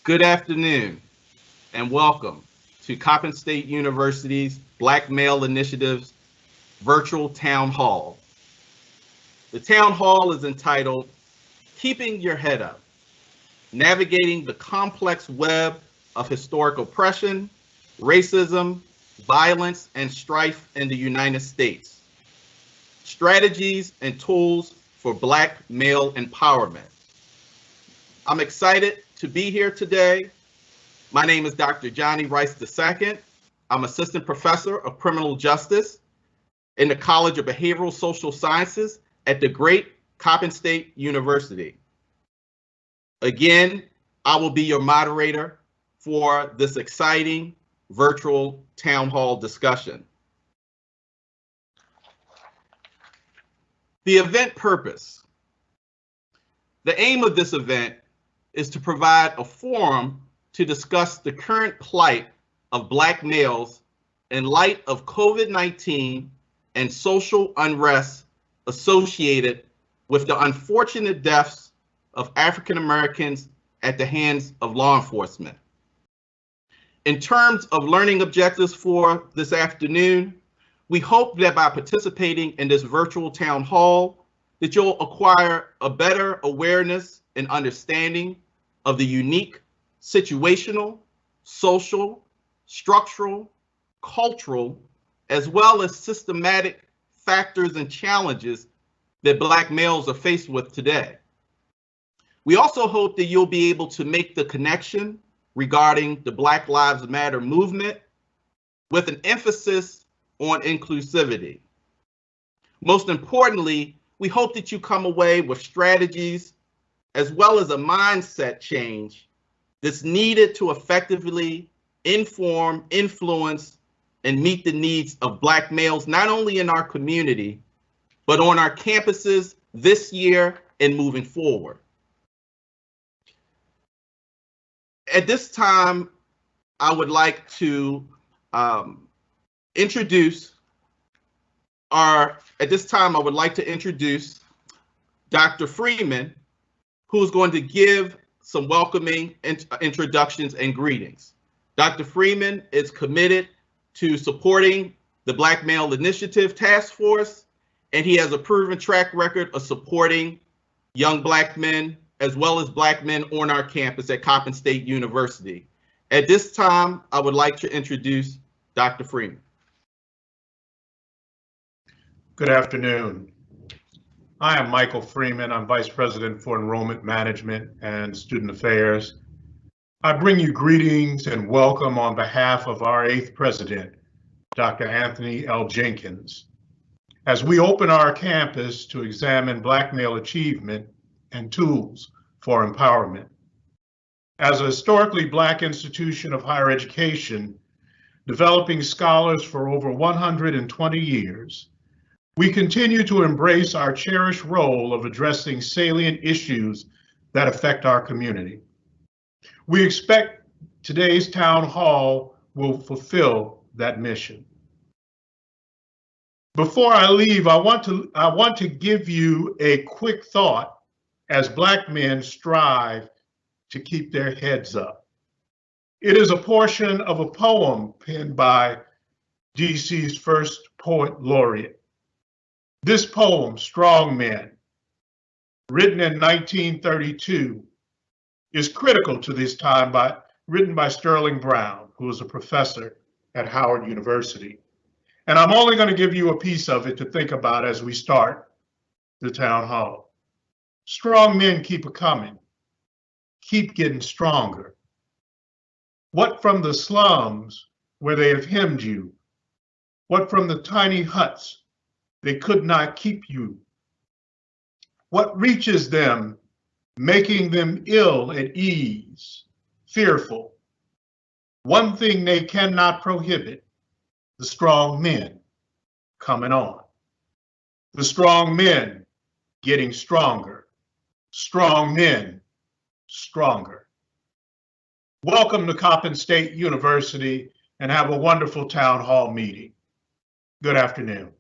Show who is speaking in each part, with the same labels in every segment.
Speaker 1: Good afternoon and welcome to Coppin State University's Black Male Initiative's virtual town hall. The town hall is entitled Keeping Your Head Up, Navigating the Complex Web of Historic Oppression, Racism, Violence, and Strife in the United States. Strategies and Tools for Black Male Empowerment. I'm excited to be here today. My name is Dr. Johnny Rice II. I'm Assistant Professor of Criminal Justice in the College of Behavioral Social Sciences at the great Coppin State University. Again, I will be your moderator for this exciting virtual town hall discussion. The event purpose. The aim of this event is to provide a forum to discuss the current plight of Black males in light of COVID-19 and social unrest associated with the unfortunate deaths of African Americans at the hands of law enforcement. In terms of learning objectives for this afternoon, we hope that by participating in this virtual town hall, that you'll acquire a better awareness and understanding of the unique situational, social, structural, cultural, as well as systematic factors and challenges that Black males are faced with today. We also hope that you'll be able to make the connection regarding the Black Lives Matter movement with an emphasis on inclusivity. Most importantly, we hope that you come away with strategies as well as a mindset change that's needed to effectively inform, influence, and meet the needs of Black males, not only in our community, but on our campuses this year and moving forward. At this time, I would like to introduce Dr. Freeman, who's going to give some welcoming introductions and greetings. Dr. Freeman is committed to supporting the Black Male Initiative Taskforce, and he has a proven track record of supporting young Black men as well as Black men on our campus at Coppin State University. At this time, I would like to introduce Dr. Freeman.
Speaker 2: Good afternoon. I am Michael Freeman. I'm Vice President for Enrollment Management and Student Affairs. I bring you greetings and welcome on behalf of our 8th President, Dr. Anthony L. Jenkins, as we open our campus to examine Black male achievement and tools for empowerment. As a historically Black institution of higher education, developing scholars for over 120 years, we continue to embrace our cherished role of addressing salient issues that affect our community. We expect today's town hall will fulfill that mission. Before I leave, I want to give you a quick thought as Black men strive to keep their heads up. It is a portion of a poem penned by DC's first poet laureate. This poem, Strong Men, written in 1932, is critical to this time, written by Sterling Brown, who is a professor at Howard University. And I'm only going to give you a piece of it to think about as we start the town hall. Strong men keep a-coming, keep getting stronger. What from the slums where they have hemmed you? What from the tiny huts they could not keep you? What reaches them, making them ill at ease, fearful? One thing they cannot prohibit, the strong men coming on. The strong men getting stronger. Strong men, stronger. Welcome to Coppin State University and have a wonderful town hall meeting. Good afternoon.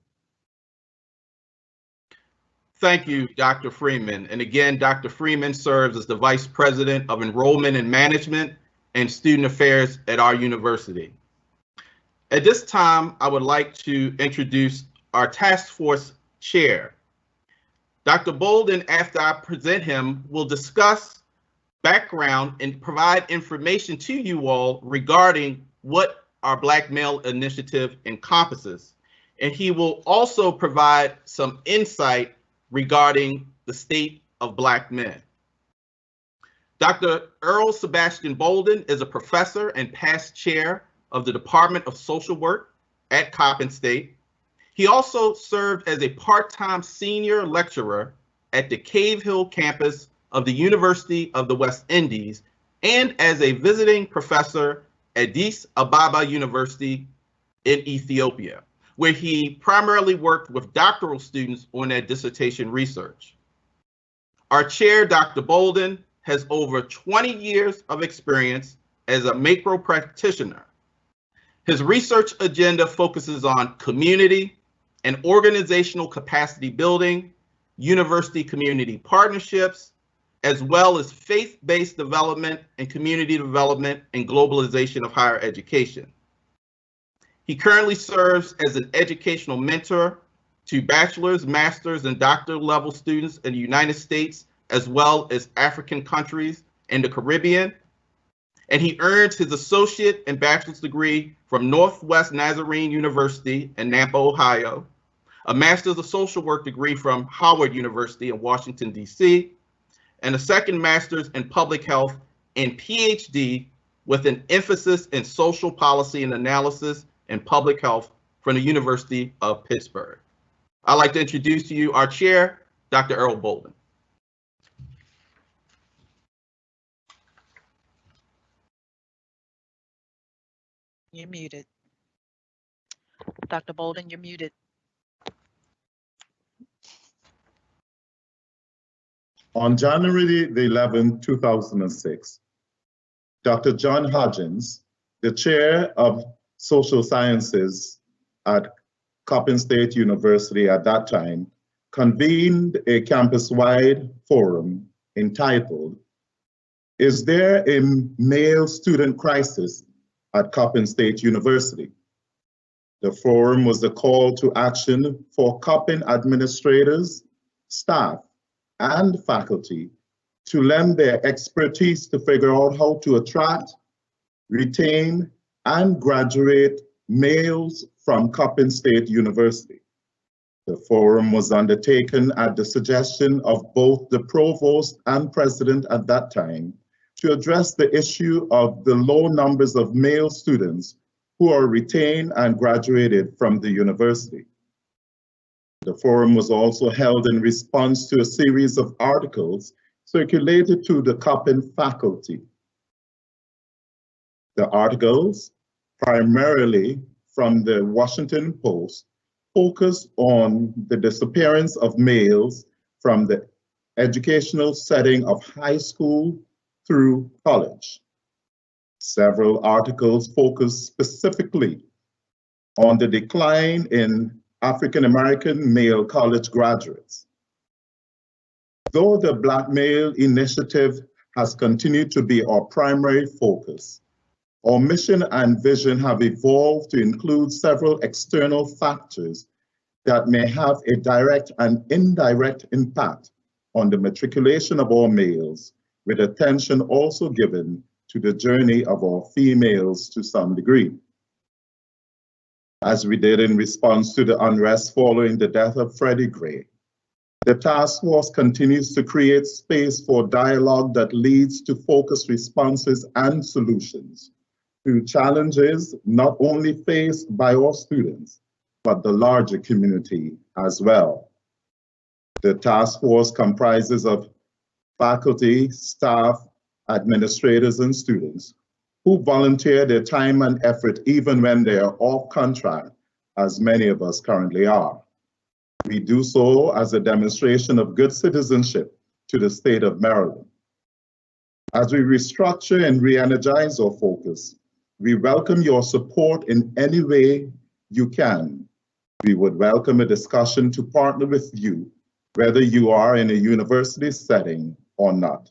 Speaker 1: Thank you, Dr. Freeman. And again, Dr. Freeman serves as the Vice President of Enrollment and Management and Student Affairs at our university. At this time, I would like to introduce our task force chair. Dr. Bolden, after I present him, will discuss background and provide information to you all regarding what our Black Male Initiative encompasses. And he will also provide some insight regarding the state of Black men. Dr. Errol Sebastian Bolden is a professor and past chair of the Department of Social Work at Coppin State. He also served as a part-time senior lecturer at the Cave Hill campus of the University of the West Indies and as a visiting professor at Addis Ababa University in Ethiopia, where he primarily worked with doctoral students on their dissertation research. Our chair, Dr. Bolden, has over 20 years of experience as a macro practitioner. His research agenda focuses on community and organizational capacity building, university community partnerships, as well as faith-based development and community development and globalization of higher education. He currently serves as an educational mentor to bachelor's, master's, and doctoral level students in the United States, as well as African countries and the Caribbean. And he earned his associate and bachelor's degree from Northwest Nazarene University in Nampa, Ohio, a master's of social work degree from Howard University in Washington, D.C., and a second master's in public health and PhD with an emphasis in social policy and analysis and public health from the University of Pittsburgh. I'd like to introduce to you our chair, Dr. Errol Bolden.
Speaker 3: You're muted. Dr. Bolden, you're muted.
Speaker 4: On January the 11th, 2006, Dr. John Hodgins, the chair of social sciences at Coppin State University at that time, convened a campus-wide forum entitled, "Is There a Male Student Crisis at Coppin State University?" The forum was a call to action for Coppin administrators, staff, and faculty to lend their expertise to figure out how to attract, retain, and graduate males from Coppin State University. The forum was undertaken at the suggestion of both the provost and president at that time to address the issue of the low numbers of male students who are retained and graduated from the university. The forum was also held in response to a series of articles circulated to the Coppin faculty. The articles, primarily from the Washington Post, focused on the disappearance of males from the educational setting of high school through college. Several articles focused specifically on the decline in African-American male college graduates. Though the Black Male Initiative has continued to be our primary focus, our mission and vision have evolved to include several external factors that may have a direct and indirect impact on the matriculation of our males, with attention also given to the journey of our females to some degree. As we did in response to the unrest following the death of Freddie Gray, the task force continues to create space for dialogue that leads to focused responses and solutions to challenges not only faced by our students, but the larger community as well. The task force comprises of faculty, staff, administrators, and students who volunteer their time and effort even when they are off contract, as many of us currently are. We do so as a demonstration of good citizenship to the state of Maryland. As we restructure and re-energize our focus, we welcome your support in any way you can. We would welcome a discussion to partner with you whether you are in a university setting or not,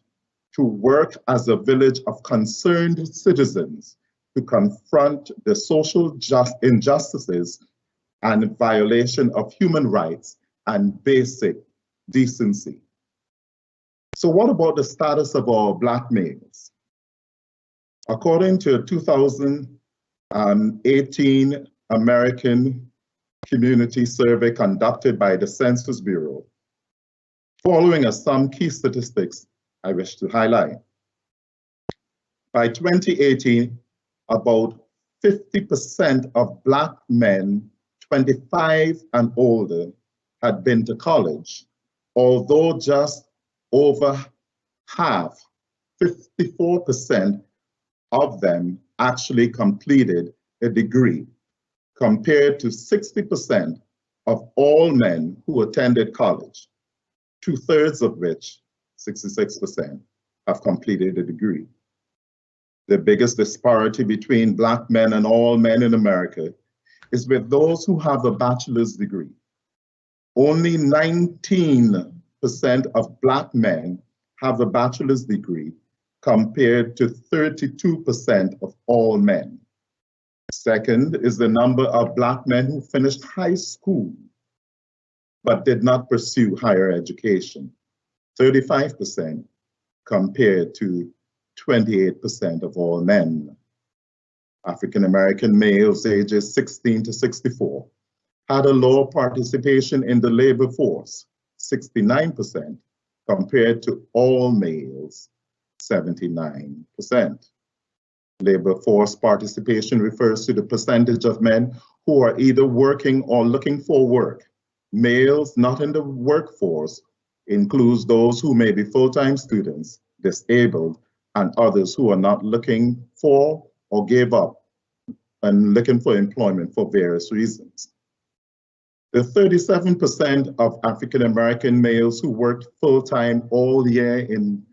Speaker 4: to work as a village of concerned citizens to confront the social injustices and violation of human rights and basic decency. So what about the status of our Black males? According to a 2018 American Community Survey conducted by the Census Bureau, following some key statistics I wish to highlight. By 2018, about 50% of Black men 25 and older had been to college, although just over half, 54% of them actually completed a degree, compared to 60% of all men who attended college, 2/3 of which, 66%, have completed a degree. The biggest disparity between Black men and all men in America is with those who have a bachelor's degree. Only 19% of Black men have a bachelor's degree, compared to 32% of all men. Second is the number of Black men who finished high school but did not pursue higher education, 35% compared to 28% of all men. African American males ages 16 to 64 had a lower participation in the labor force, 69%, compared to all males, 79%. Labor force participation refers to the percentage of men who are either working or looking for work. Males not in the workforce includes those who may be full-time students, disabled, and others who are not looking for or gave up and looking for employment for various reasons. The 37% of African American males who worked full-time all year in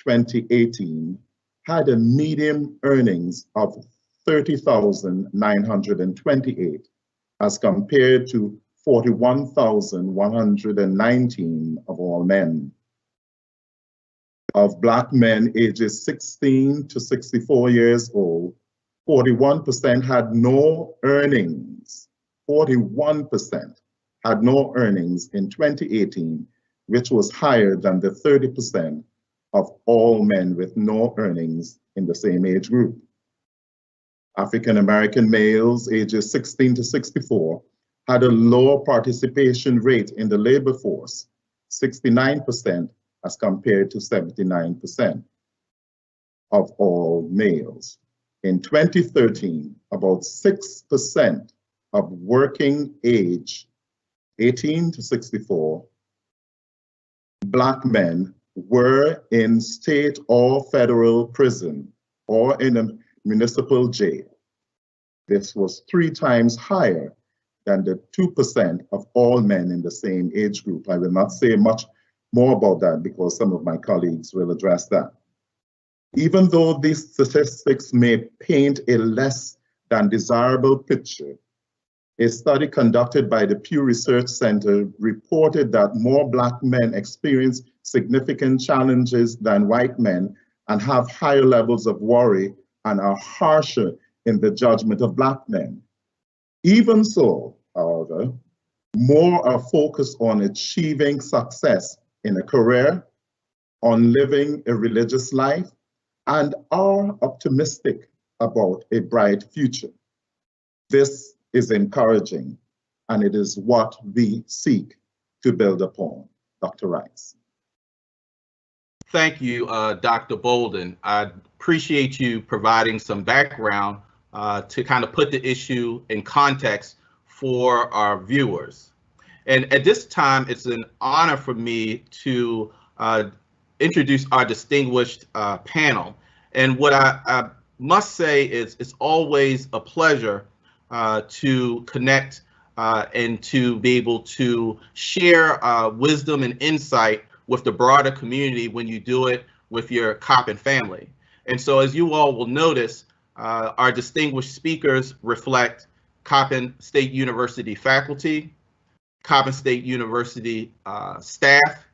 Speaker 4: 2018 had a median earnings of $30,928 as compared to $41,119 of all men. Of Black men ages 16 to 64 years old, 41% had no earnings. 41% had no earnings in 2018, which was higher than the 30% of all men with no earnings in the same age group. African American males ages 16 to 64 had a lower participation rate in the labor force, 69% as compared to 79% of all males. In 2013, about 6% of working age 18 to 64 Black men were in state or federal prison or in a municipal jail. This was 3 times higher than the 2% of all men in the same age group. I will not say much more about that because some of my colleagues will address that. Even though these statistics may paint a less than desirable picture, a study conducted by the Pew Research Center reported that more Black men experience significant challenges than white men and have higher levels of worry and are harsher in the judgment of Black men. Even so, however, more are focused on achieving success in a career, on living a religious life, and are optimistic about a bright future. This is encouraging, and it is what we seek to build upon. Dr. Rice.
Speaker 1: Thank you, Dr. Bolden. I appreciate you providing some background to kind of put the issue in context for our viewers. And at this time, it's an honor for me to introduce our distinguished panel. And what I must say is it's always a pleasure to connect and to be able to share wisdom and insight with the broader community when you do it with your Coppin family. And so as you all will notice, our distinguished speakers reflect Coppin State University faculty, Coppin State University staff,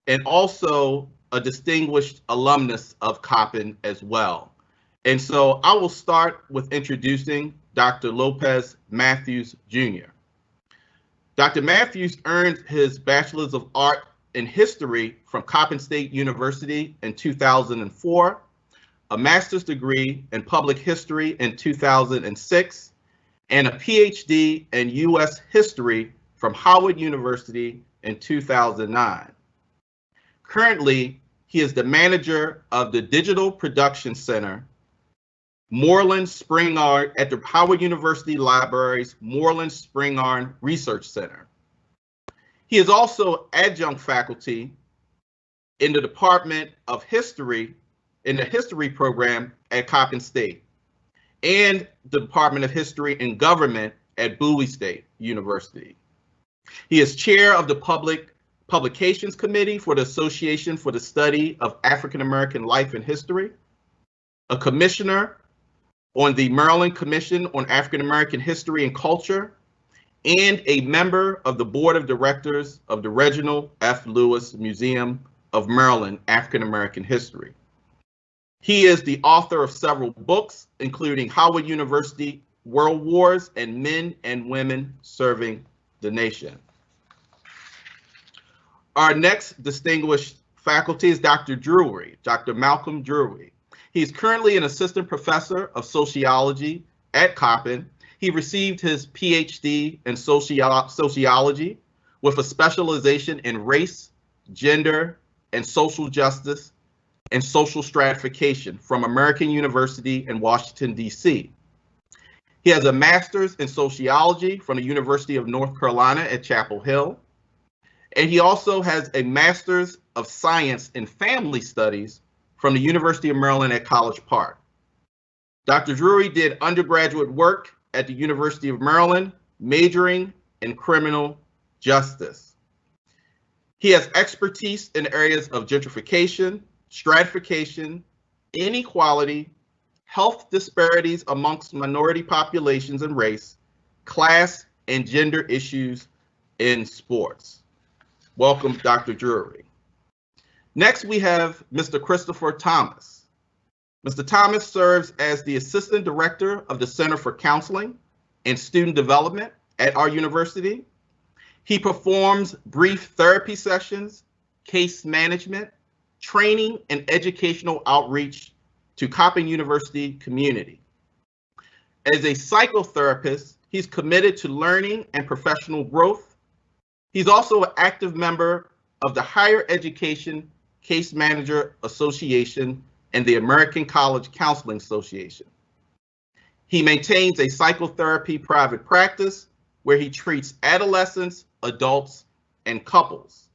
Speaker 1: and also a distinguished alumnus of Coppin as well. And so I will start with introducing Dr. Lopez Matthews, Jr. Dr. Matthews earned his Bachelor's of Art in History from Coppin State University in 2004, a master's degree in Public History in 2006, and a PhD in U.S. History from Howard University in 2009. Currently, he is the manager of the Digital Production Center, Moreland Spingarn at the Howard University Library's Moreland Spingarn Research Center. He is also adjunct faculty in the Department of History in the History program at Coppin State and the Department of History and Government at Bowie State University. He is chair of the Publications Committee for the Association for the Study of African American Life and History, a commissioner on the Maryland Commission on African American History and Culture, and a member of the Board of Directors of the Reginald F. Lewis Museum of Maryland African American History. He is the author of several books, including Howard University World Wars and Men and Women Serving the Nation. Our next distinguished faculty is Dr. Drewery, Dr. Malcolm Drewery. He's currently an assistant professor of sociology at Coppin. He received his PhD in sociology with a specialization in race, gender, and social justice and social stratification from American University in Washington, D.C. He has a master's in sociology from the University of North Carolina at Chapel Hill. And he also has a master's of science in family studies from the University of Maryland at College Park. Dr. Drewery did undergraduate work at the University of Maryland, majoring in criminal justice. He has expertise in areas of gentrification, stratification, inequality, health disparities amongst minority populations and race, class, and gender issues in sports. Welcome, Dr. Drewery. Next, we have Mr. Christopher Thomas. Mr. Thomas serves as the Assistant Director of the Center for Counseling and Student Development at our university. He performs brief therapy sessions, case management, training, and educational outreach to Coppin University community. As a psychotherapist, he's committed to learning and professional growth. He's also an active member of the Higher Education Case Manager Association and the American College Counseling Association. He maintains a psychotherapy private practice where he treats adolescents, adults, and couples.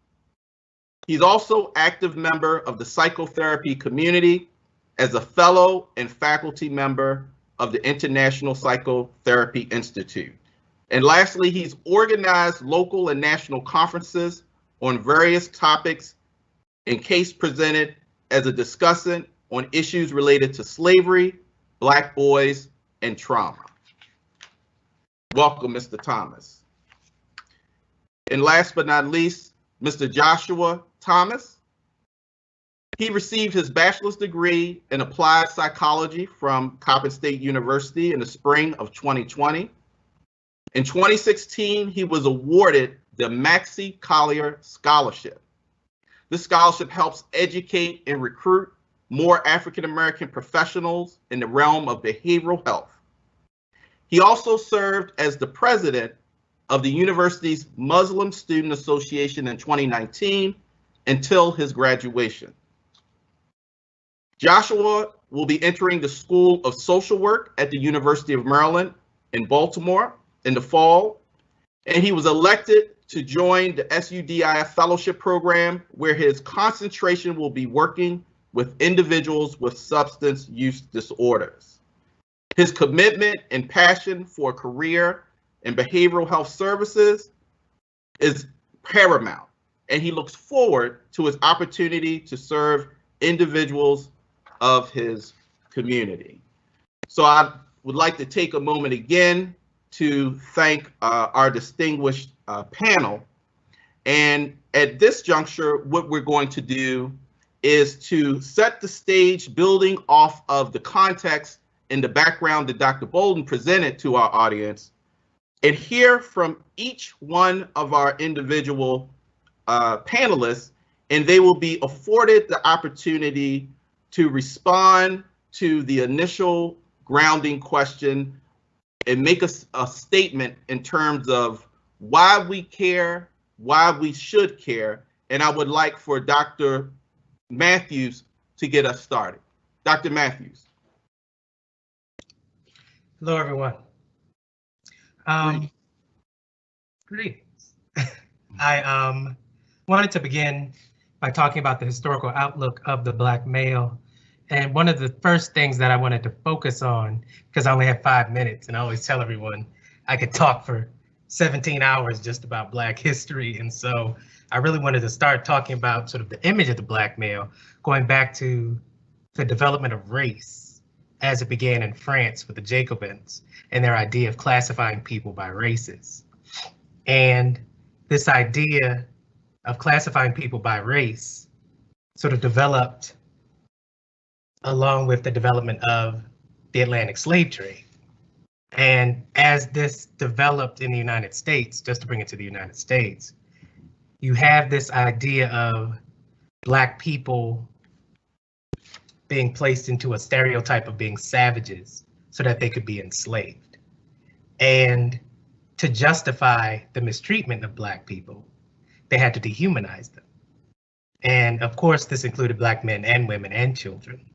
Speaker 1: He's also an active member of the psychotherapy community as a fellow and faculty member of the International Psychotherapy Institute. And lastly, he's organized local and national conferences on various topics in case presented as a discussant on issues related to slavery, Black boys, and trauma. Welcome, Mr. Thomas. And last but not least, Mr. Joshua Thomas. He received his bachelor's degree in applied psychology from Coppin State University in the spring of 2020. In 2016, he was awarded the Maxie Collier Scholarship. This scholarship helps educate and recruit more African-American professionals in the realm of behavioral health. He also served as the president of the university's Muslim Student Association in 2019 until his graduation. Joshua will be entering the School of Social Work at the University of Maryland in Baltimore in the fall, and he was elected to join the SUDIF Fellowship Program, where his concentration will be working with individuals with substance use disorders. His commitment and passion for a career in behavioral health services is paramount, and he looks forward to his opportunity to serve individuals of his community. So I would like to take a moment again to thank our distinguished panel. And at this juncture, what we're going to do is to set the stage, building off of the context and the background that Dr. Bolden presented to our audience, and hear from each one of our individual panelists, and they will be afforded the opportunity to respond to the initial grounding question and make a statement in terms of why we care, why we should care. And I would like for Dr. Matthews to get us started. Dr. Matthews.
Speaker 5: Hello, everyone. Greetings. I wanted to begin by talking about the historical outlook of the Black male. And one of the first things that I wanted to focus on, because I only have 5 minutes, and I always tell everyone I could talk for 17 hours just about Black history. And so I really wanted to start talking about sort of the image of the Black male, going back to the development of race as it began in France with the Jacobins and their idea of classifying people by races. And this idea of classifying people by race sort of developed along with the development of the Atlantic slave trade. And as this developed in the United States, just to bring it to the United States, you have this idea of Black people being placed into a stereotype of being savages so that they could be enslaved. And to justify the mistreatment of Black people, they had to dehumanize them. And of course, this included Black men and women and children.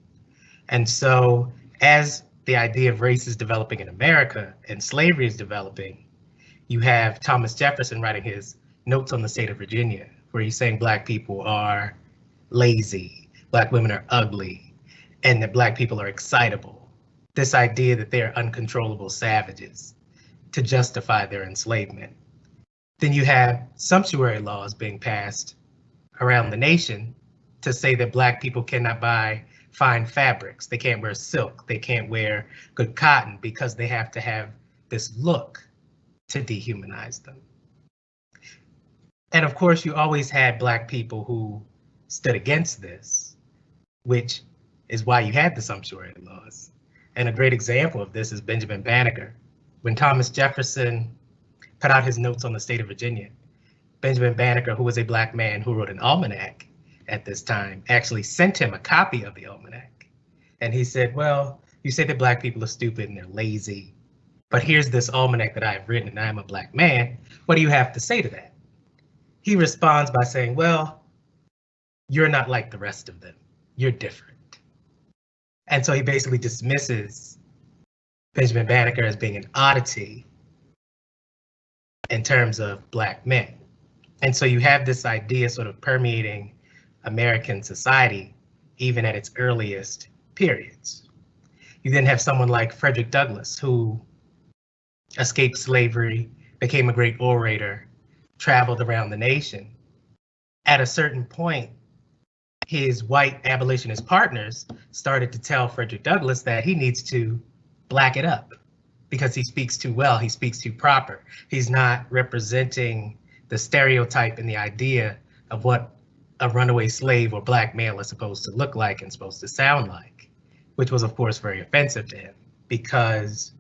Speaker 5: And so as the idea of race is developing in America and slavery is developing, you have Thomas Jefferson writing his Notes on the State of Virginia, where he's saying Black people are lazy, Black women are ugly, and that Black people are excitable. This idea that they are uncontrollable savages to justify their enslavement. Then you have sumptuary laws being passed around the nation to say that Black people cannot buy fine fabrics. They can't wear silk. They can't wear good cotton because they have to have this look to dehumanize them. And of course, you always had Black people who stood against this, which is why you had the sumptuary laws. And a great example of this is Benjamin Banneker. When Thomas Jefferson put out his Notes on the State of Virginia, Benjamin Banneker, who was a Black man who wrote an almanac at this time, actually sent him a copy of the almanac. And he said, well, you say that Black people are stupid and they're lazy, but here's this almanac that I have written and I'm a Black man. What do you have to say to that? He responds by saying, well, you're not like the rest of them. You're different. And so he basically dismisses Benjamin Banneker as being an oddity in terms of Black men. And so you have this idea sort of permeating American society, even at its earliest periods. You then have someone like Frederick Douglass, who escaped slavery, became a great orator, traveled around the nation. At a certain point, his white abolitionist partners started to tell Frederick Douglass that he needs to black it up because he speaks too well, he speaks too proper. He's not representing the stereotype and the idea of what a runaway slave or Black male is supposed to look like and supposed to sound like, which was of course very offensive to him because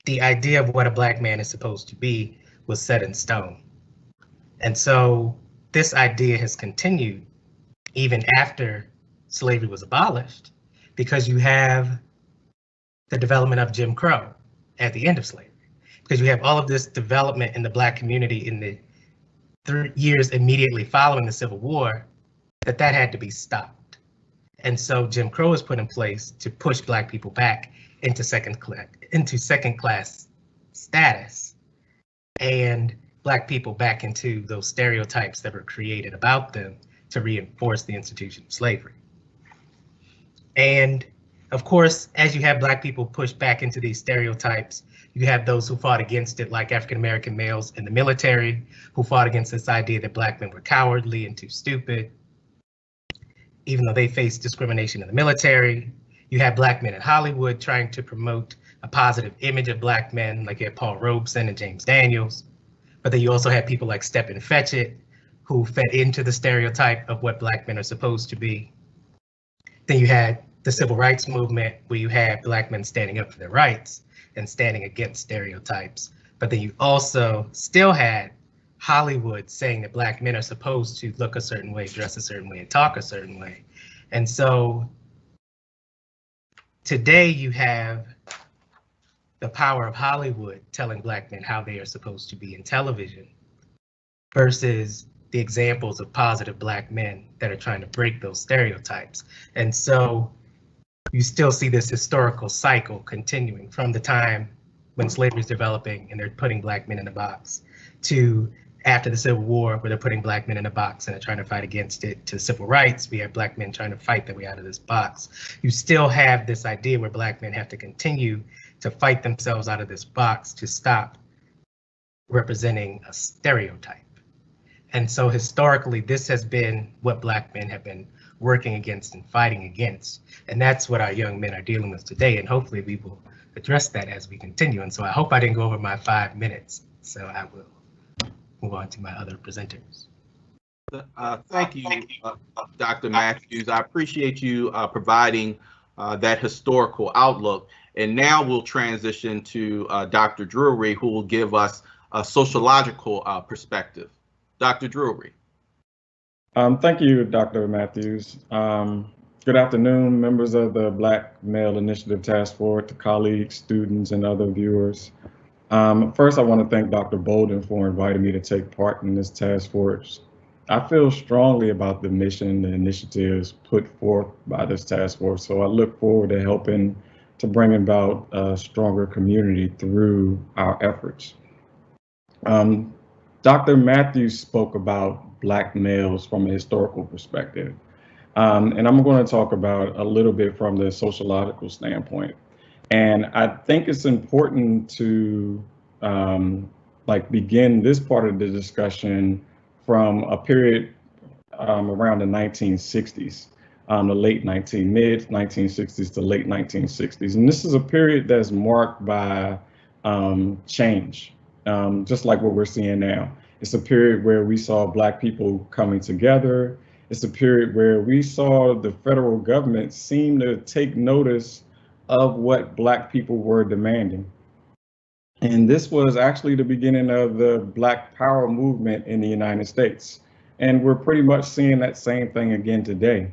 Speaker 5: the idea of what a Black man is supposed to be was set in stone. And so this idea has continued even after slavery was abolished, because you have the development of Jim Crow at the end of slavery, because you have all of this development in the Black community in the 3 years immediately following the Civil War, that had to be stopped. And so Jim Crow was put in place to push Black people back into second class status, and Black people back into those stereotypes that were created about them to reinforce the institution of slavery. And of course, as you have Black people pushed back into these stereotypes, you have those who fought against it, like African-American males in the military, who fought against this idea that Black men were cowardly and too stupid, even though they faced discrimination in the military. You have Black men in Hollywood trying to promote a positive image of Black men, like you have Paul Robeson and James Daniels, But then you also had people like Stephen Fetchit, who fed into the stereotype of what Black men are supposed to be. Then you had the civil rights movement, where you had Black men standing up for their rights and standing against stereotypes. But then you also still had Hollywood saying that Black men are supposed to look a certain way, dress a certain way, and talk a certain way. And so today you have the power of Hollywood telling Black men how they are supposed to be in television versus the examples of positive Black men that are trying to break those stereotypes. And so you still see this historical cycle continuing from the time when slavery is developing and they're putting Black men in a box, to after the Civil War, where they're putting Black men in a box and they're trying to fight against it, to civil rights. We have Black men trying to fight their way out of this box. You still have this idea where Black men have to continue to fight themselves out of this box to stop representing a stereotype. And so historically, this has been what Black men have been working against and fighting against. And that's what our young men are dealing with today. And hopefully we will address that as we continue. And so I hope I didn't go over my 5 minutes. So I will move on to my other presenters.
Speaker 1: Thank you, Dr. Matthews. I appreciate you providing that historical outlook. And now we'll transition to Dr. Drewery, who will give us a sociological perspective. Dr. Drewery.
Speaker 6: Thank you, Dr. Matthews. Good afternoon, members of the Black Male Initiative Task Force, colleagues, students, and other viewers. First, I want to thank Dr. Bolden for inviting me to take part in this task force. I feel strongly about the mission and the initiatives put forth by this task force, so I look forward to helping to bring about a stronger community through our efforts. Dr. Matthews spoke about Black males from a historical perspective, and I'm going to talk about a little bit from the sociological standpoint. And I think it's important to begin this part of the discussion from a period around the 1960s, the mid 1960s to late 1960s. And this is a period that's marked by change, just like what we're seeing now. It's a period where we saw Black people coming together. It's a period where we saw the federal government seem to take notice of what Black people were demanding. And this was actually the beginning of the Black Power movement in the United States. And we're pretty much seeing that same thing again today.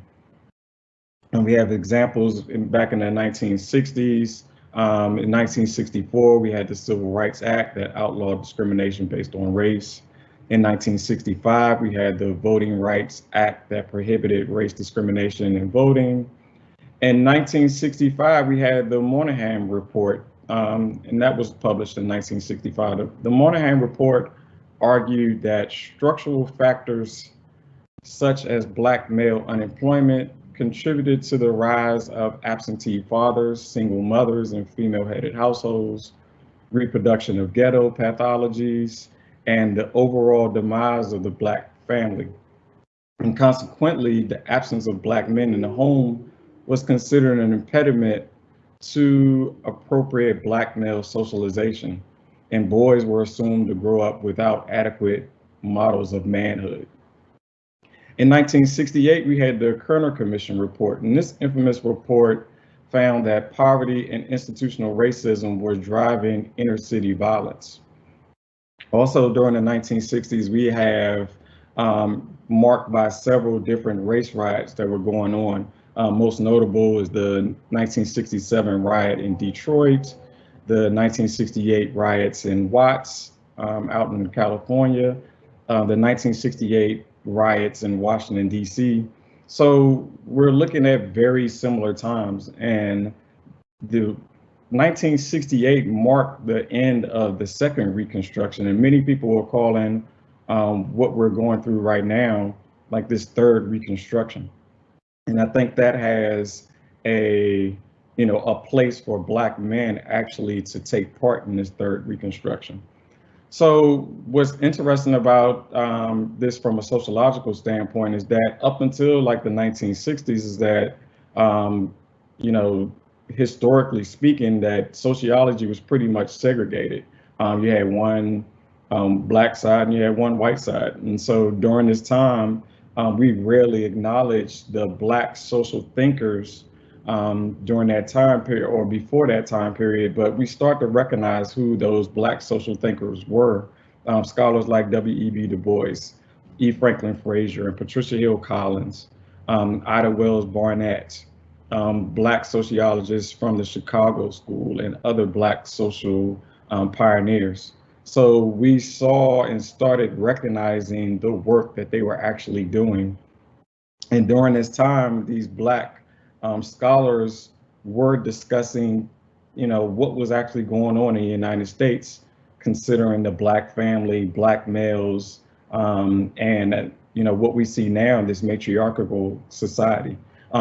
Speaker 6: And we have examples back in the 1960s. In 1964, we had the Civil Rights Act that outlawed discrimination based on race. In 1965, we had the Voting Rights Act that prohibited race discrimination in voting. In 1965, we had the Moynihan Report, and that was published in 1965. The Moynihan Report argued that structural factors such as Black male unemployment contributed to the rise of absentee fathers, single mothers, and female-headed households, reproduction of ghetto pathologies, and the overall demise of the Black family. And consequently, the absence of Black men in the home was considered an impediment to appropriate Black male socialization, and boys were assumed to grow up without adequate models of manhood. In 1968, we had the Kerner Commission report, and this infamous report found that poverty and institutional racism were driving inner city violence. Also, during the 1960s, we have marked by several different race riots that were going on. Most notable is the 1967 riot in Detroit, the 1968 riots in Watts out in California, the 1968 riots in Washington, D.C. So we're looking at very similar times, and the 1968 marked the end of the second Reconstruction, and many people are calling what we're going through right now like this third Reconstruction. And I think that has a place for Black men actually to take part in this third Reconstruction. So what's interesting about this from a sociological standpoint is that up until like the 1960s is that, historically speaking, that sociology was pretty much segregated. You had one black side and you had one white side. And so during this time, we rarely acknowledged the black social thinkers during that time period or before that time period, but we start to recognize who those black social thinkers were. Scholars like W.E.B. Du Bois, E. Franklin Frazier, and Patricia Hill Collins, Ida Wells Barnett, black sociologists from the Chicago School, and other black social pioneers. So we saw and started recognizing the work that they were actually doing. And during this time, these black scholars were discussing, what was actually going on in the United States, considering the black family, black males, and what we see now in this matriarchal society.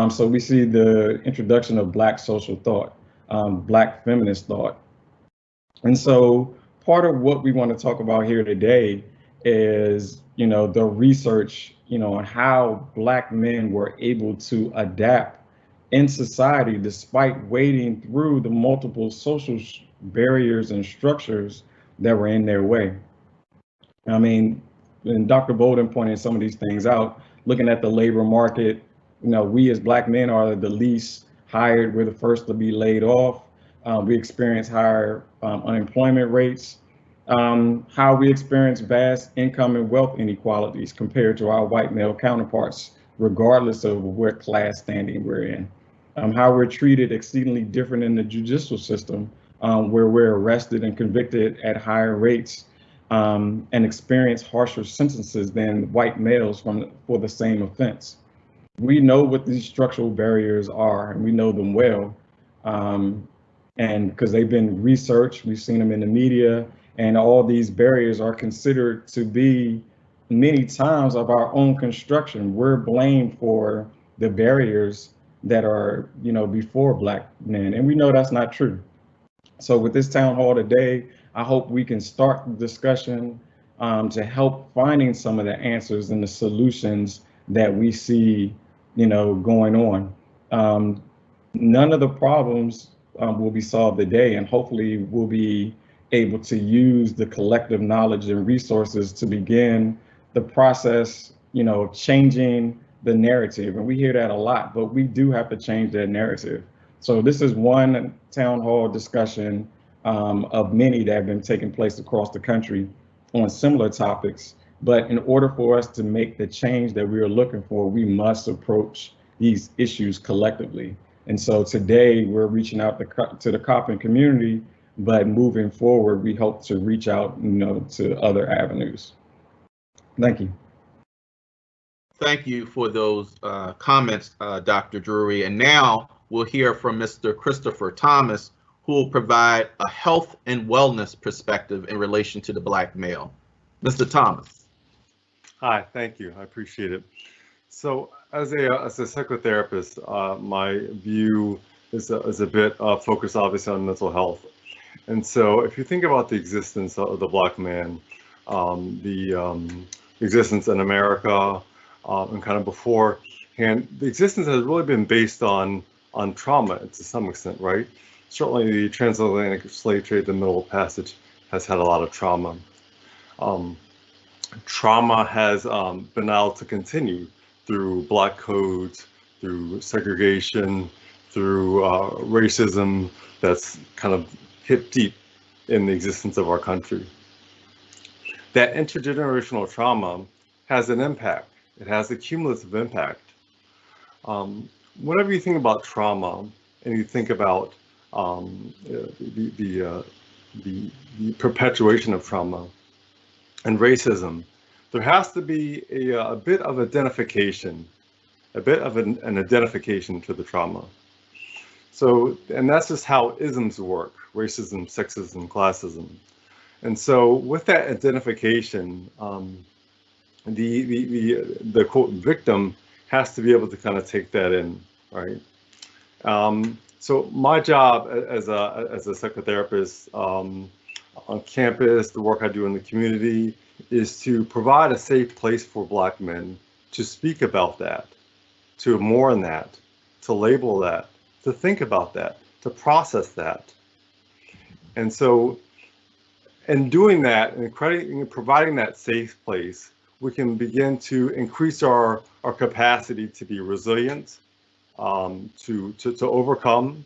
Speaker 6: So we see the introduction of black social thought, black feminist thought. And so part of what we want to talk about here today is, the research, on how black men were able to adapt in society despite wading through the multiple social barriers and structures that were in their way. I mean, and Dr. Bolden pointed some of these things out, looking at the labor market, we as black men are the least hired, we're the first to be laid off. We experience higher unemployment rates, how we experience vast income and wealth inequalities compared to our white male counterparts, regardless of what class standing we're in. How we're treated exceedingly different in the judicial system, where we're arrested and convicted at higher rates and experience harsher sentences than white males for the same offense. We know what these structural barriers are, and we know them well. And because they've been researched, we've seen them in the media, and all these barriers are considered to be many times of our own construction. We're blamed for the barriers that are, before black men, and we know that's not true. So with this town hall today, I hope we can start the discussion to help finding some of the answers and the solutions that we see, going on. None of the problems will be solved today, and hopefully we'll be able to use the collective knowledge and resources to begin the process, of changing the narrative. And we hear that a lot, but we do have to change that narrative. So this is one town hall discussion of many that have been taking place across the country on similar topics. But in order for us to make the change that we are looking for, we must approach these issues collectively. And so today we're reaching out to the Coppin community, but moving forward, we hope to reach out, to other avenues. Thank you.
Speaker 1: Thank you for those comments, Dr. Drewery. And now we'll hear from Mr. Christopher Thomas, who will provide a health and wellness perspective in relation to the black male. Mr. Thomas.
Speaker 7: Hi, thank you. I appreciate it. So as a psychotherapist, my view is a bit focused obviously on mental health. And so if you think about the existence of the black man, the existence in America and kind of beforehand, the existence has really been based on trauma to some extent, right? Certainly the transatlantic slave trade, the Middle Passage, has had a lot of trauma. Trauma has been able to continue through black codes, through segregation, through racism that's kind of hip deep in the existence of our country. That intergenerational trauma has an impact. It has a cumulative impact. Whenever you think about trauma and you think about the perpetuation of trauma and racism, there has to be a bit of identification, a bit of an identification to the trauma. So, and that's just how isms work: racism, sexism, classism. And so with that identification, the quote victim has to be able to kind of take that in, right? So my job as a psychotherapist on campus, the work I do in the community, is to provide a safe place for black men to speak about that, to mourn that, to label that, to think about that, to process that. And so And doing that and providing that safe place, we can begin to increase our capacity to be resilient, to overcome,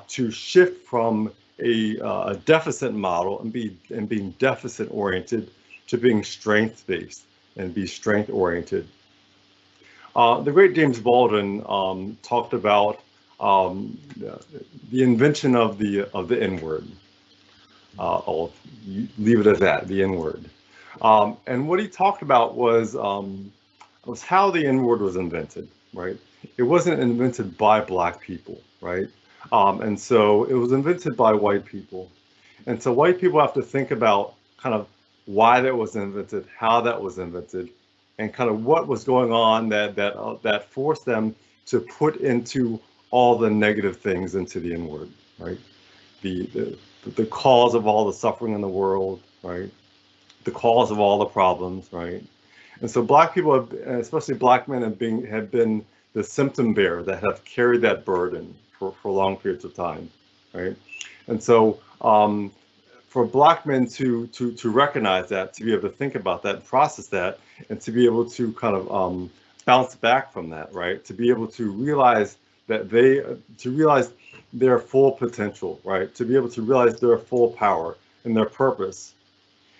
Speaker 7: to shift from a deficit model and being deficit oriented to being strength based and be strength oriented. The great James Bolden talked about the invention of the N-word. I'll leave it as that, the N-word. And what he talked about was how the N-word was invented, right? It wasn't invented by Black people, right? And so it was invented by white people. And so white people have to think about kind of why that was invented, how that was invented, and kind of what was going on that forced them to put into all the negative things into the N-word, right? The cause of all the suffering in the world, right? The cause of all the problems, right? And so Black people, especially Black men, have been the symptom bearer that have carried that burden for long periods of time, right? And so for Black men to recognize that, to be able to think about that, process that, and to be able to kind of bounce back from that, right? To be able to realize that realize their full potential, right? To be able to realize their full power and their purpose.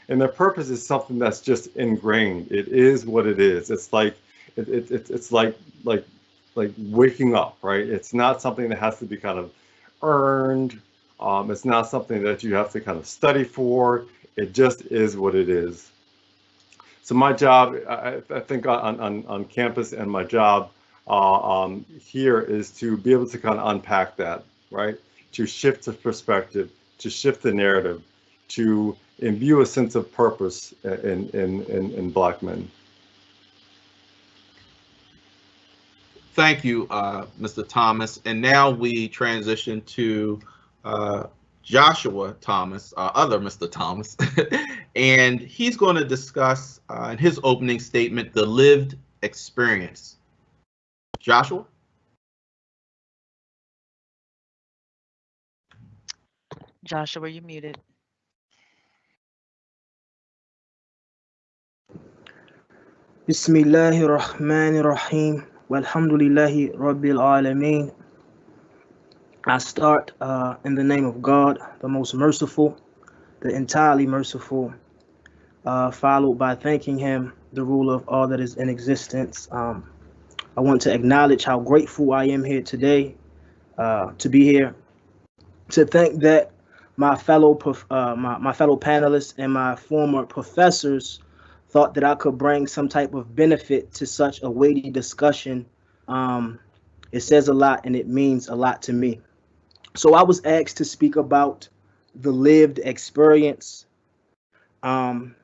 Speaker 7: And their purpose is something that's just ingrained. It is what it is. It's like it's like waking up, right? It's not something that has to be kind of earned. It's not something that you have to kind of study for. It just is what it is. So my job, I think on campus, and my job here is to be able to kind of unpack that, right? To shift the perspective, to shift the narrative, to imbue a sense of purpose in Black men.
Speaker 1: Thank you, Mr. Thomas. And now we transition to Joshua Thomas, other Mr. Thomas, and he's going to discuss in his opening statement the lived experience. Joshua?
Speaker 3: Joshua, you're muted.
Speaker 8: Bismillahir Rahmanir Rahim. Walhamdulillahi Rabbil Alameen. I start in the name of God, the most merciful, the entirely merciful, followed by thanking him, the ruler of all that is in existence. I want to acknowledge how grateful I am here today to be here, to think that my fellow panelists and my former professors thought that I could bring some type of benefit to such a weighty discussion. It says a lot and it means a lot to me. So I was asked to speak about the lived experience. And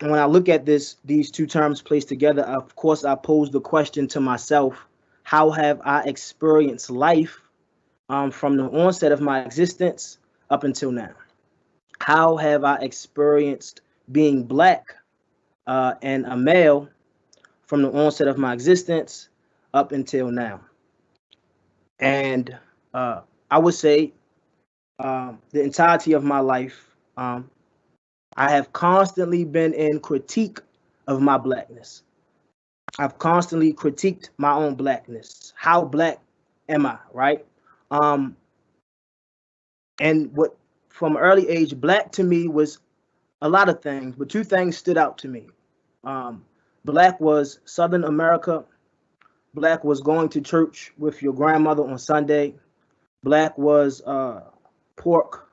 Speaker 8: when I look at these two terms placed together, of course, I pose the question to myself, how have I experienced life from the onset of my existence up until now? How have I experienced being Black and a male from the onset of my existence up until now? And I would say the entirety of my life, I have constantly been in critique of my Blackness. I've constantly critiqued my own Blackness. How Black am I, right? And what from early age, Black to me was a lot of things, but two things stood out to me. Black was Southern America. Black was going to church with your grandmother on Sunday. Black was pork.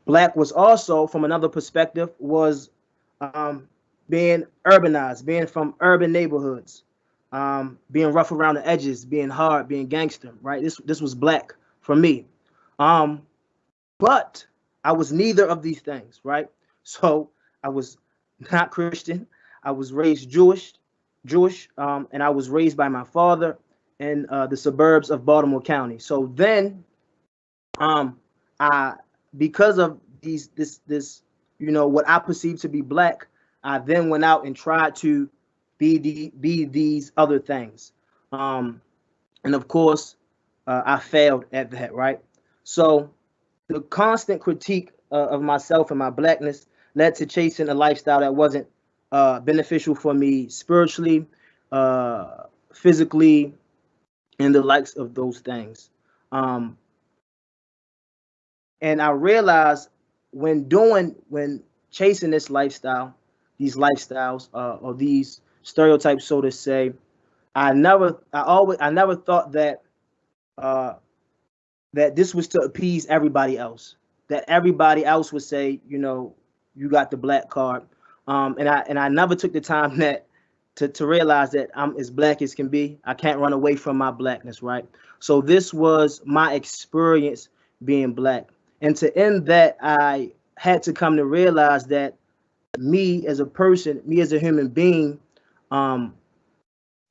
Speaker 8: Black was also, from another perspective, was being urbanized, being from urban neighborhoods, being rough around the edges, being hard, being gangster, right? This was Black for me. But I was neither of these things, right? So I was not Christian. I was raised Jewish, and I was raised by my father in the suburbs of Baltimore County. So then, because of this, what I perceived to be Black, I then went out and tried to be these other things, and of course, I failed at that, right? So the constant critique of myself and my blackness led to chasing a lifestyle that wasn't beneficial for me spiritually, physically, and the likes of those things. And I realized when chasing this lifestyle, these lifestyles, or these stereotypes, so to say, I never thought that that this was to appease everybody else. That everybody else would say, you know, you got the black card. And I never took the time to realize that I'm as black as can be. I can't run away from my blackness, right? So this was my experience being black. And to end that, I had to come to realize that me as a person, me as a human being, to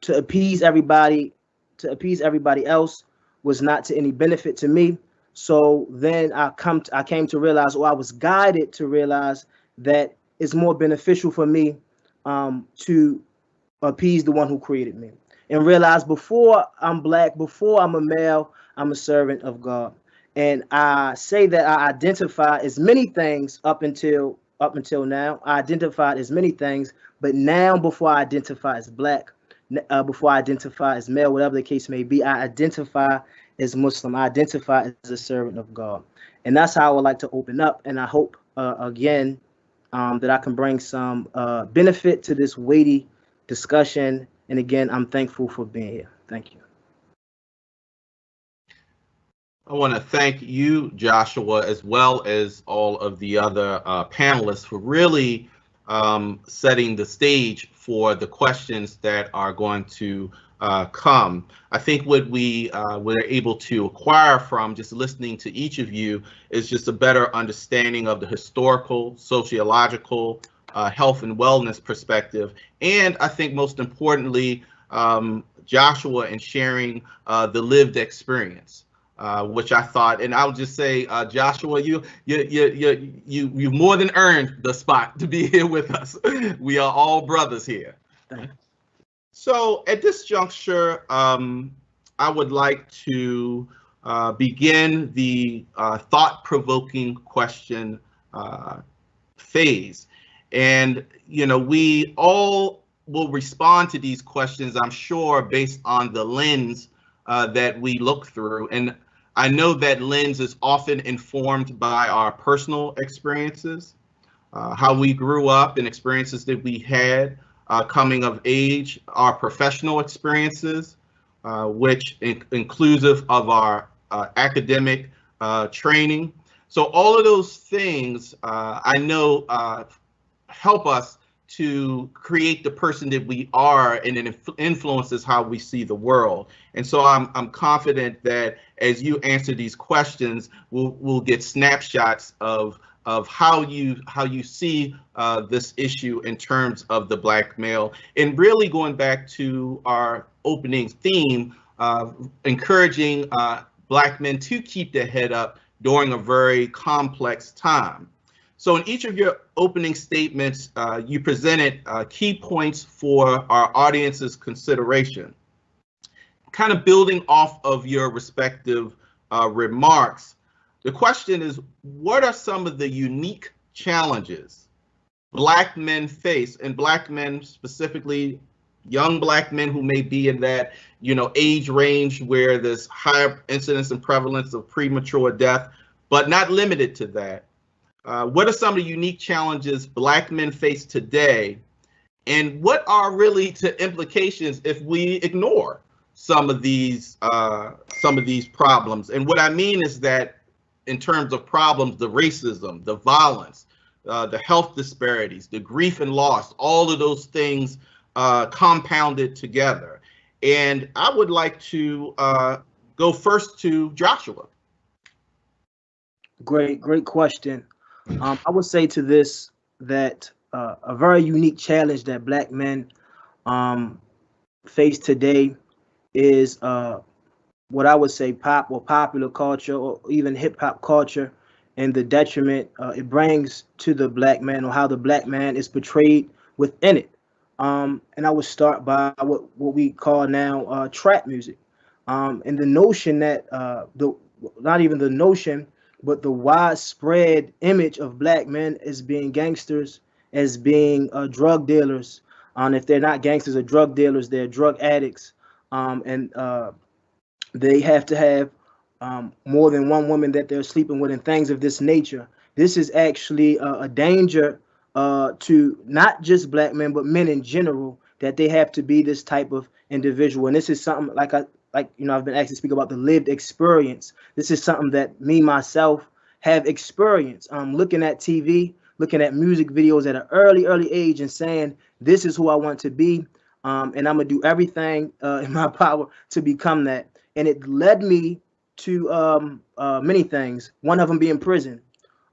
Speaker 8: appease everybody else was not to any benefit to me. So then I came to realize, or I was guided to realize, that it's more beneficial for me to appease the one who created me, and realize before I'm black, before I'm a male, I'm a servant of God. And I say that I identify as many things up until now. I identified as many things, but now, before I identify as black, before I identify as male, whatever the case may be, I identify as Muslim. I identify as a servant of God. And that's how I would like to open up. And I hope, again, that I can bring some benefit to this weighty discussion. And again, I'm thankful for being here. Thank you.
Speaker 1: I want to thank you, Joshua, as well as all of the other panelists for really setting the stage for the questions that are going to come. I think what we're able to acquire from just listening to each of you is just a better understanding of the historical, sociological, health and wellness perspective. And I think most importantly, Joshua, in sharing the lived experience. Which I thought, and I'll just say, Joshua, you more than earned the spot to be here with us. We are all brothers here. So at this juncture, I would like to begin the thought-provoking question phase. And, you know, we all will respond to these questions, I'm sure, based on the lens that we look through. And I know that lens is often informed by our personal experiences, how we grew up and experiences that we had coming of age, our professional experiences, which inclusive of our academic training. So all of those things I know help us to create the person that we are, and it influences how we see the world. And so I'm confident that as you answer these questions, we'll get snapshots of how you see this issue in terms of the black male. And really going back to our opening theme, encouraging black men to keep their head up during a very complex time. So in each of your opening statements, you presented key points for our audience's consideration. Kind of building off of your respective remarks, the question is, what are some of the unique challenges black men face, and black men specifically, young black men who may be in that, you know, age range where there's higher incidence and prevalence of premature death, but not limited to that. What are some of the unique challenges black men face today, and what are really the implications if we ignore some of these problems? And what I mean is that in terms of problems, the racism, the violence, the health disparities, the grief and loss, all of those things compounded together. And I would like to go first to Joshua.
Speaker 8: Great question. I would say to this that a very unique challenge that black men face today is what I would say popular culture, or even hip hop culture, and the detriment it brings to the black man, or how the black man is portrayed within it. And I would start by what we call now trap music, and the notion that not even the notion, but the widespread image of black men as being gangsters, as being drug dealers, and if they're not gangsters or drug dealers, they're drug addicts, and they have to have more than one woman that they're sleeping with and things of this nature. This is actually a danger to not just black men, but men in general, that they have to be this type of individual. And this is something like I've been asked to speak about the lived experience. This is something that me, myself, have experienced. Looking at TV, looking at music videos at an early age and saying, this is who I want to be. And I'm gonna do everything in my power to become that. And it led me to many things. One of them being prison,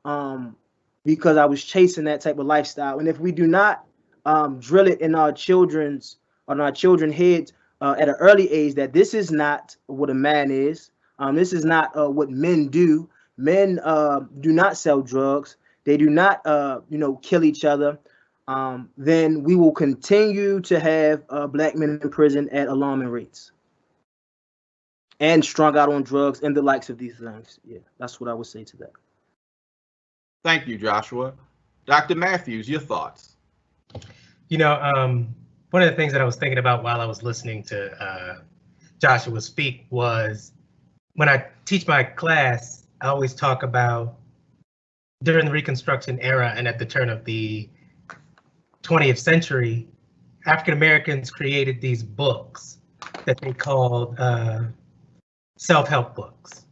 Speaker 8: because I was chasing that type of lifestyle. And if we do not drill it in our children's heads at an early age that this is not what a man is, this is not what men do. Men do not sell drugs. They do not kill each other. Then we will continue to have black men in prison at alarming rates and strung out on drugs and the likes of these things. Yeah, that's what I would say to that.
Speaker 1: Thank you, Joshua. Dr. Matthews, your thoughts?
Speaker 5: You know, one of the things that I was thinking about while I was listening to Joshua speak was when I teach my class, I always talk about during the Reconstruction era and at the turn of the 20th century, African Americans created these books that they called self-help books.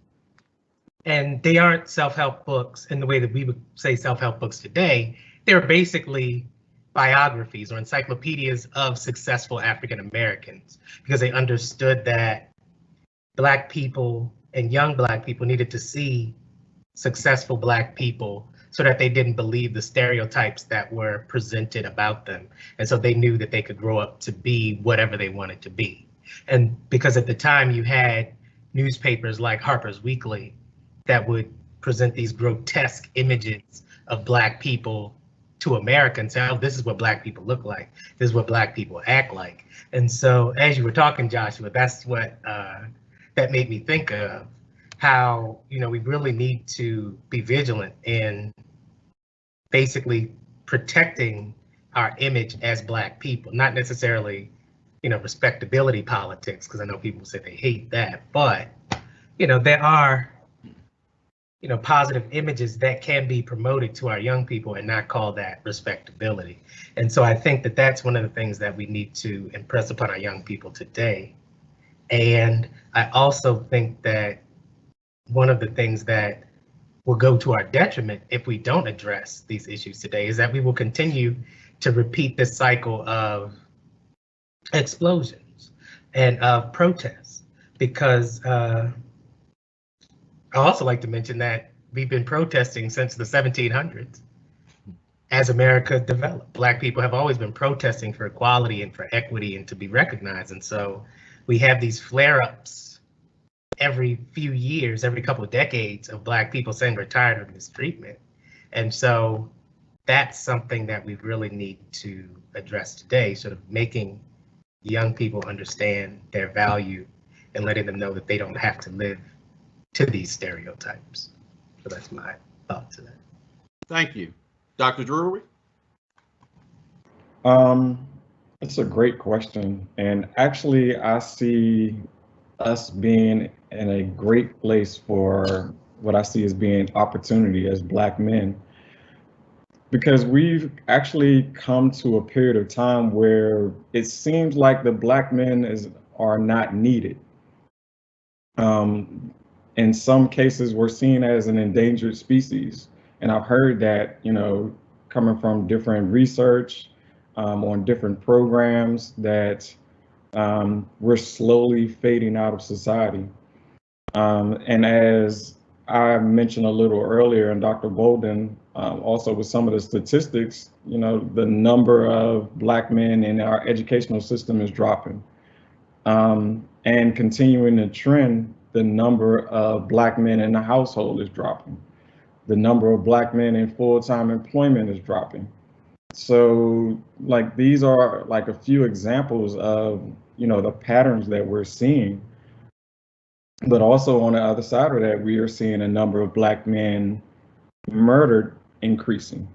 Speaker 5: And they aren't self-help books in the way that we would say self-help books today. They're basically biographies or encyclopedias of successful African Americans, because they understood that Black people and young Black people needed to see successful Black people so that they didn't believe the stereotypes that were presented about them. And so they knew that they could grow up to be whatever they wanted to be. And because at the time you had newspapers like Harper's Weekly that would present these grotesque images of Black people to Americans, say, oh, this is what Black people look like. This is what Black people act like. And so as you were talking, Joshua, that's what that made me think of, how, you know, we really need to be vigilant in basically protecting our image as Black people, not necessarily, you know, respectability politics, because I know people say they hate that, but, you know, there are, you know, positive images that can be promoted to our young people and not call that respectability. And so I think that that's one of the things that we need to impress upon our young people today. And I also think that one of the things that will go to our detriment if we don't address these issues today is that we will continue to repeat this cycle of explosions and of protests, because I also like to mention that we've been protesting since the 1700s as America developed. Black people have always been protesting for equality and for equity and to be recognized. And so we have these flare-ups every few years, every couple of decades, of Black people saying we're tired of mistreatment. And so that's something that we really need to address today, sort of making young people understand their value and letting them know that they don't have to live to these stereotypes. So that's my thought to that.
Speaker 1: Thank you. Dr. Drewery?
Speaker 6: It's a great question. And actually, I see us being in a great place for what I see as being opportunity as Black men, because we've actually come to a period of time where it seems like the Black men are not needed. In some cases, we're seen as an endangered species. And I've heard that, you know, coming from different research on different programs, that we're slowly fading out of society. And as I mentioned a little earlier, and Dr. Bolden, also with some of the statistics, you know, the number of Black men in our educational system is dropping. And continuing the trend, the number of Black men in the household is dropping. The number of Black men in full-time employment is dropping. So, like, these are like a few examples of, you know, the patterns that we're seeing. But also on the other side of that, we are seeing a number of Black men murdered increasing.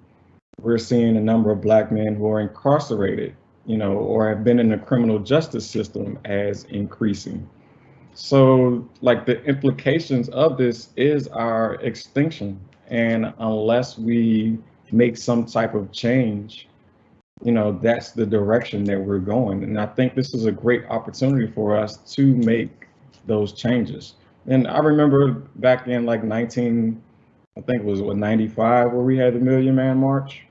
Speaker 6: We're seeing a number of Black men who are incarcerated, or have been in the criminal justice system as increasing. So, like, the implications of this is our extinction. And unless we make some type of change, that's the direction that we're going. And I think this is a great opportunity for us to make those changes. And I remember back in like I think it was 95, where we had the Million Man March.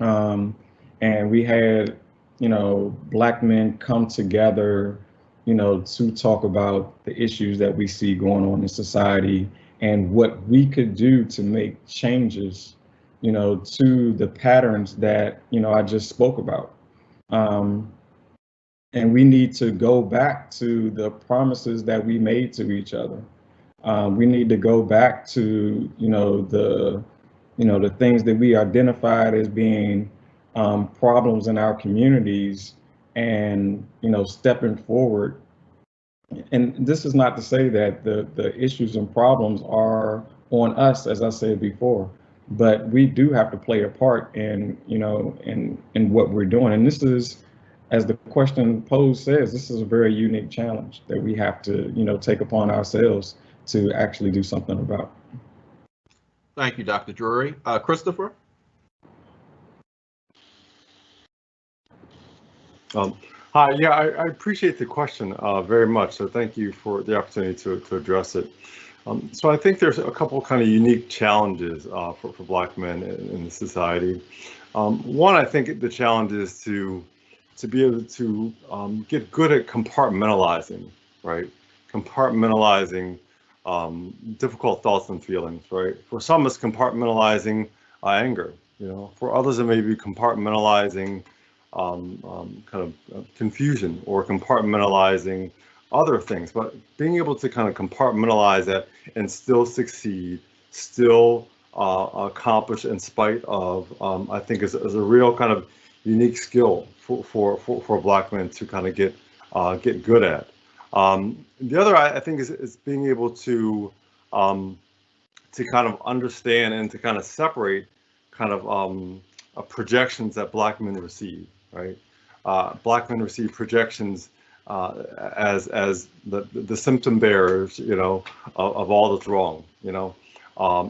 Speaker 6: And we had, Black men come together, to talk about the issues that we see going on in society and what we could do to make changes, to the patterns that, I just spoke about. And we need to go back to the promises that we made to each other. We need to go back to, the things that we identified as being problems in our communities, and, stepping forward. And this is not to say that the issues and problems are on us, as I said before, but we do have to play a part in, in what we're doing. And this is, as the question posed says, this is a very unique challenge that we have to, take upon ourselves to actually do something about.
Speaker 1: Thank you, Dr. Drewery. Christopher?
Speaker 7: Hi, yeah, I appreciate the question very much. So thank you for the opportunity to address it. So I think there's a couple kind of unique challenges for Black men in the society. One, I think the challenge is to be able to get good at compartmentalizing, right? Compartmentalizing difficult thoughts and feelings, right? For some, it's compartmentalizing anger. For others, it may be compartmentalizing kind of confusion, or compartmentalizing other things. But being able to kind of compartmentalize that and still succeed, still accomplish in spite of, I think is a real kind of unique skill for Black men to kind of get good at. The other, I think, is being able to kind of understand and to kind of separate kind of projections that Black men receive, right? Black men receive projections as the symptom bearers, of all that's wrong,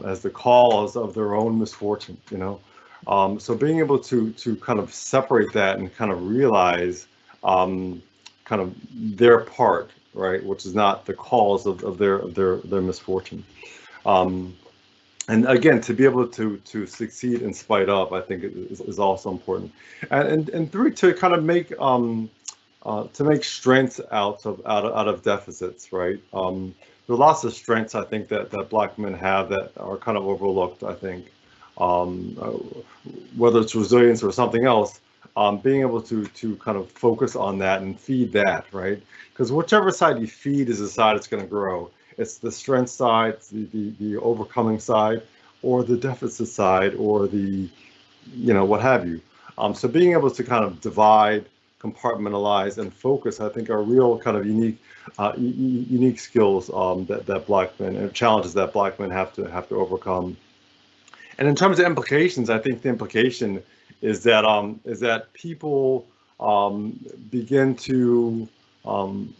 Speaker 7: as the cause of their own misfortune, So being able to kind of separate that and kind of realize kind of their part, right, which is not the cause of their misfortune. And again, to be able to succeed in spite of, I think is also important. And three, to kind of make strengths out of deficits, right? There are lots of strengths, I think, that Black men have that are kind of overlooked, I think. Whether it's resilience or something else, being able to kind of focus on that and feed that, right? Because whichever side you feed is the side that's going to grow. It's the strength side, the overcoming side, or the deficit side, or the, what have you. So being able to kind of divide, compartmentalize, and focus, I think, are real kind of unique skills that Black men, and challenges that Black men have to overcome. And in terms of implications, I think the implication is that people begin to kind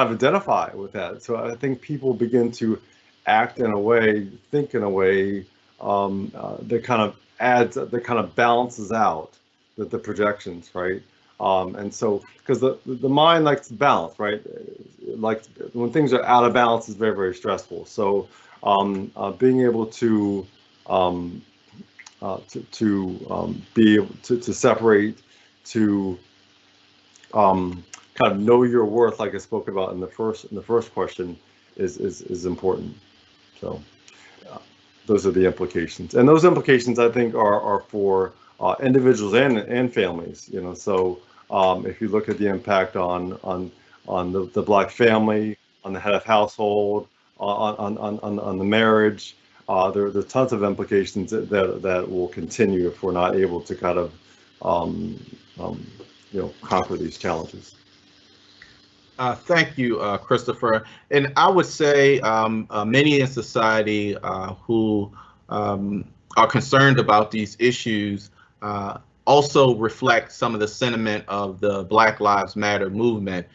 Speaker 7: of identify with that. So I think people begin to act in a way, think in a way that kind of adds, that kind of balances out the projections, right? And so, because the mind likes balance, right? Like when things are out of balance is very, very stressful. So being able to be able to separate, to kind of know your worth, like I spoke about in the first question, is important. So those are the implications, and those implications, I think, are for individuals and families. So if you look at the impact on the Black family, on the head of household, on the marriage, there are tons of implications that will continue if we're not able to kind of conquer these challenges.
Speaker 1: Thank you, Christopher. And I would say many in society who are concerned about these issues also reflect some of the sentiment of the Black Lives Matter movement.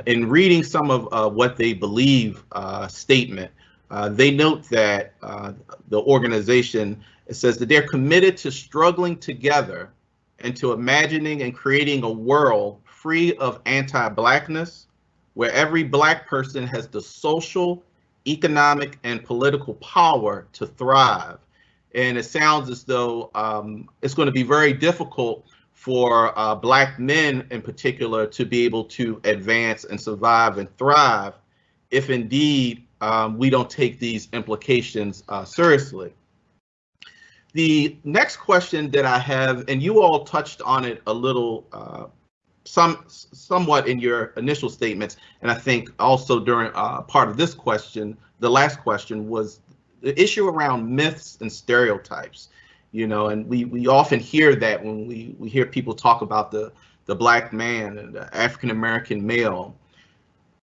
Speaker 1: In reading some of what they believe statement, they note that the organization, it says that they're committed to struggling together and to imagining and creating a world free of anti-Blackness, where every Black person has the social, economic, and political power to thrive. And it sounds as though it's going to be very difficult for Black men in particular to be able to advance and survive and thrive if indeed we don't take these implications seriously. The next question that I have, and you all touched on it a little, somewhat in your initial statements, and I think also during part of this question, the last question, was the issue around myths and stereotypes. You know, and we often hear that when we hear people talk about the Black man and the African American male.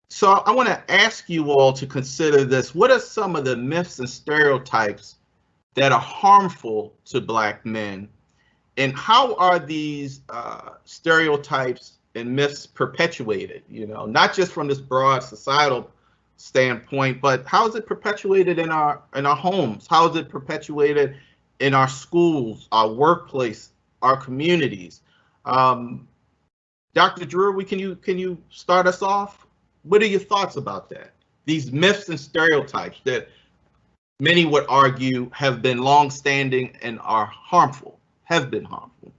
Speaker 1: So I want to ask you all to consider this. What are some of the myths and stereotypes that are harmful to Black men? And how are these stereotypes and myths perpetuated? You know, not just from this broad societal standpoint, but how is it perpetuated in our homes? How is it perpetuated in our schools, our workplace, our communities? Dr. Drewery, can you start us off? What are your thoughts about that? These myths and stereotypes that many would argue have been long-standing and are harmful, have been harmful.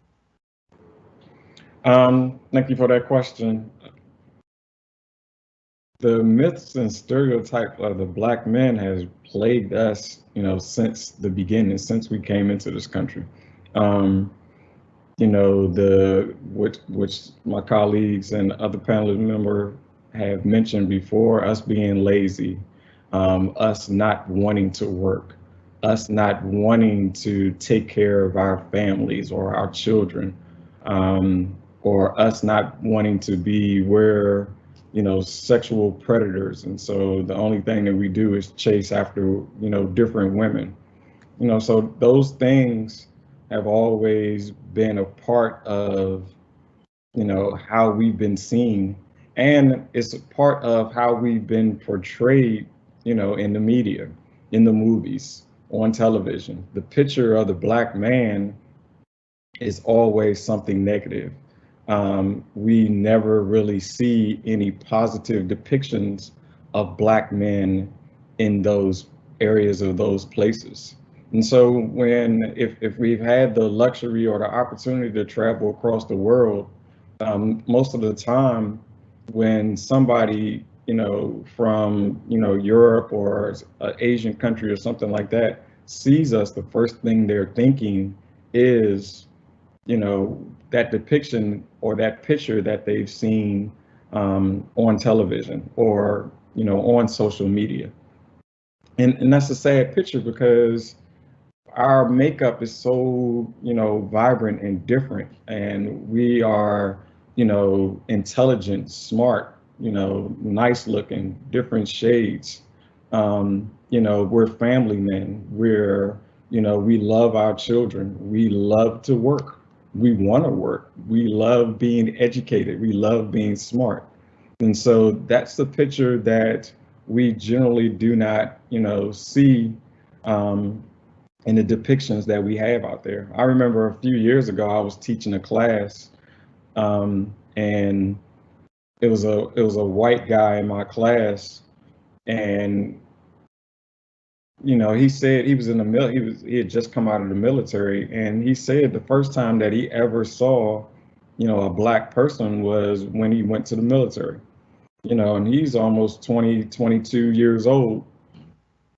Speaker 6: Thank you for that question. The myths and stereotypes of the Black men has plagued us, you know, since the beginning, since we came into this country. You know, which my colleagues and other panelist members have mentioned before, us being lazy, us not wanting to work, us not wanting to take care of our families or our children, or us not wanting to be where, you know, sexual predators. And so the only thing that we do is chase after, you know, different women. You know, so those things have always been a part of, you know, how we've been seen. And it's a part of how we've been portrayed, you know, in the media, in the movies, on television. The picture of the Black man is always something negative. We never really see any positive depictions of Black men in those areas or those places. And so if we've had the luxury or the opportunity to travel across the world, most of the time when somebody, you know, from, you know, Europe or an Asian country or something like that sees us, the first thing they're thinking is, you know, that depiction or that picture that they've seen on television or, you know, on social media. And that's a sad picture because our makeup is so, you know, vibrant and different, and we are, you know, intelligent, smart, you know, nice looking, different shades. You know, we're family men. We're, you know, we love our children. We love to work. We want to work. We love being educated. We love being smart. And so that's the picture that we generally do not, you know, see in the depictions that we have out there. I remember a few years ago, I was teaching a class, and it was a white guy in my class, and you know, he said he was in the he had just come out of the military, and he said the first time that he ever saw, you know, a Black person was when he went to the military. You know, and he's almost 22 years old.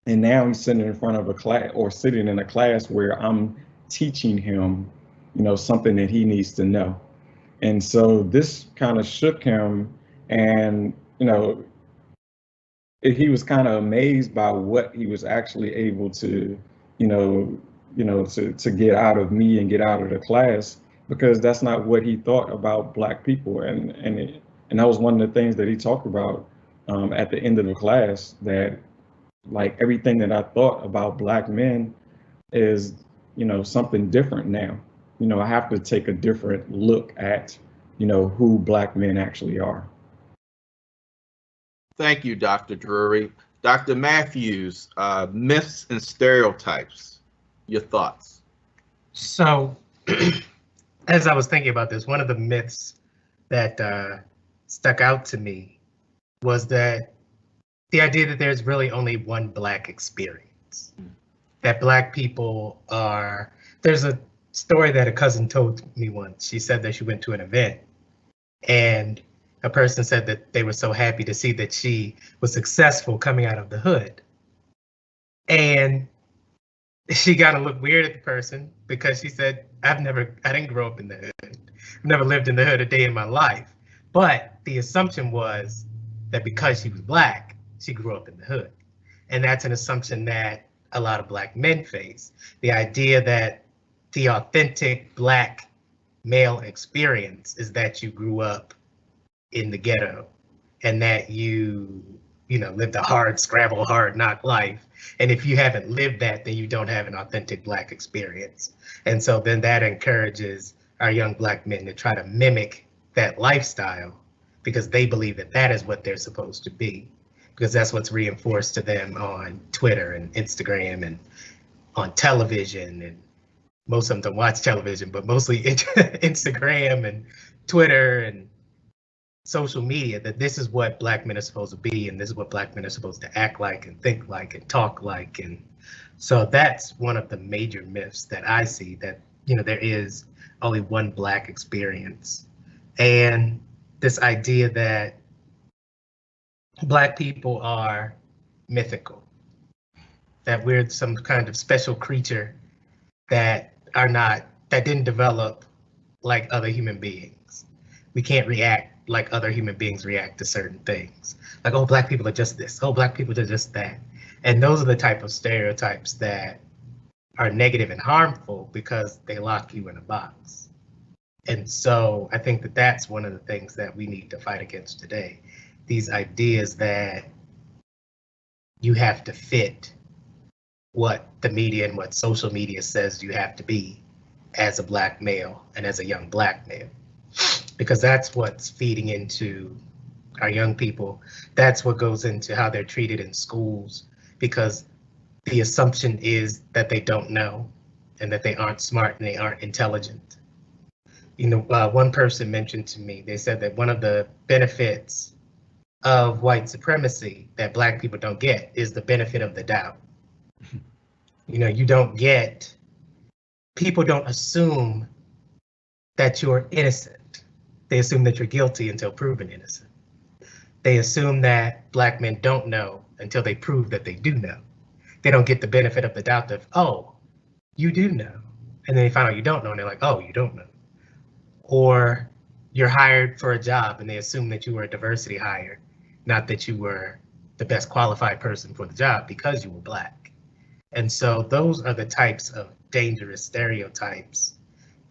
Speaker 6: And now he's sitting in front of a class or sitting in a class where I'm teaching him, you know, something that he needs to know. And so this kind of shook him, and, you know, he was kind of amazed by what he was actually able to, to get out of me and get out of the class, because that's not what he thought about Black people. And And that was one of the things that he talked about at the end of the class, that like everything that I thought about Black men is, something different now. I have to take a different look at, who Black men actually are.
Speaker 1: Thank you, Dr. Drewery. Dr. Matthews, myths and stereotypes, your thoughts?
Speaker 5: So, as I was thinking about this, one of the myths that stuck out to me was that the idea that there's really only one Black experience. That Black people are, there's a story that a cousin told me once. She said that she went to an event and a person said that they were so happy to see that she was successful coming out of the hood. And she got to look weird at the person because she said, I didn't grow up in the hood. I've never lived in the hood a day in my life. But the assumption was that because she was Black, she grew up in the hood. And that's an assumption that a lot of Black men face. The idea that the authentic Black male experience is that you grew up in the ghetto and that you lived a hard scrabble, hard knock life. And if you haven't lived that, then you don't have an authentic Black experience. And so then that encourages our young Black men to try to mimic that lifestyle because they believe that that is what they're supposed to be, because that's what's reinforced to them on Twitter and Instagram and on television. And most of them don't watch television, but mostly Instagram and Twitter and social media, that this is what Black men are supposed to be, and this is what Black men are supposed to act like and think like and talk like. And so that's one of the major myths that I see, that there is only one Black experience. And this idea that Black people are mythical, that we're some kind of special creature that didn't develop like other human beings. We can't react like other human beings react to certain things. Like, oh, Black people are just this. Oh, Black people are just that. And those are the type of stereotypes that are negative and harmful because they lock you in a box. And so I think that that's one of the things that we need to fight against today. These ideas that you have to fit what the media and what social media says you have to be as a Black male and as a young Black male. Because that's what's feeding into our young people. That's what goes into how they're treated in schools, because the assumption is that they don't know and that they aren't smart and they aren't intelligent. One person mentioned to me, they said that one of the benefits of white supremacy that Black people don't get is the benefit of the doubt. People don't assume that you're innocent. They assume that you're guilty until proven innocent. They assume that Black men don't know until they prove that they do know. They don't get the benefit of the doubt of, oh, you do know. And then they find out you don't know and they're like, oh, you don't know. Or you're hired for a job and they assume that you were a diversity hire, not that you were the best qualified person for the job because you were Black. And so those are the types of dangerous stereotypes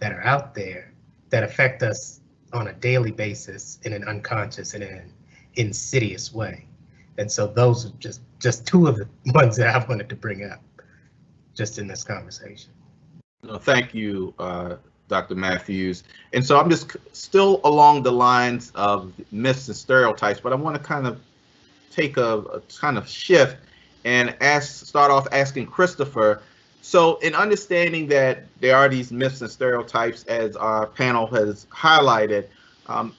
Speaker 5: that are out there that affect us on a daily basis in an unconscious and in an insidious way. And so those are just two of the ones that I wanted to bring up just in this conversation.
Speaker 1: Thank you, Dr. Matthews. And so I'm just still along the lines of myths and stereotypes, but I want to kind of take a kind of shift and start off asking Christopher. So in understanding that there are these myths and stereotypes, as our panel has highlighted,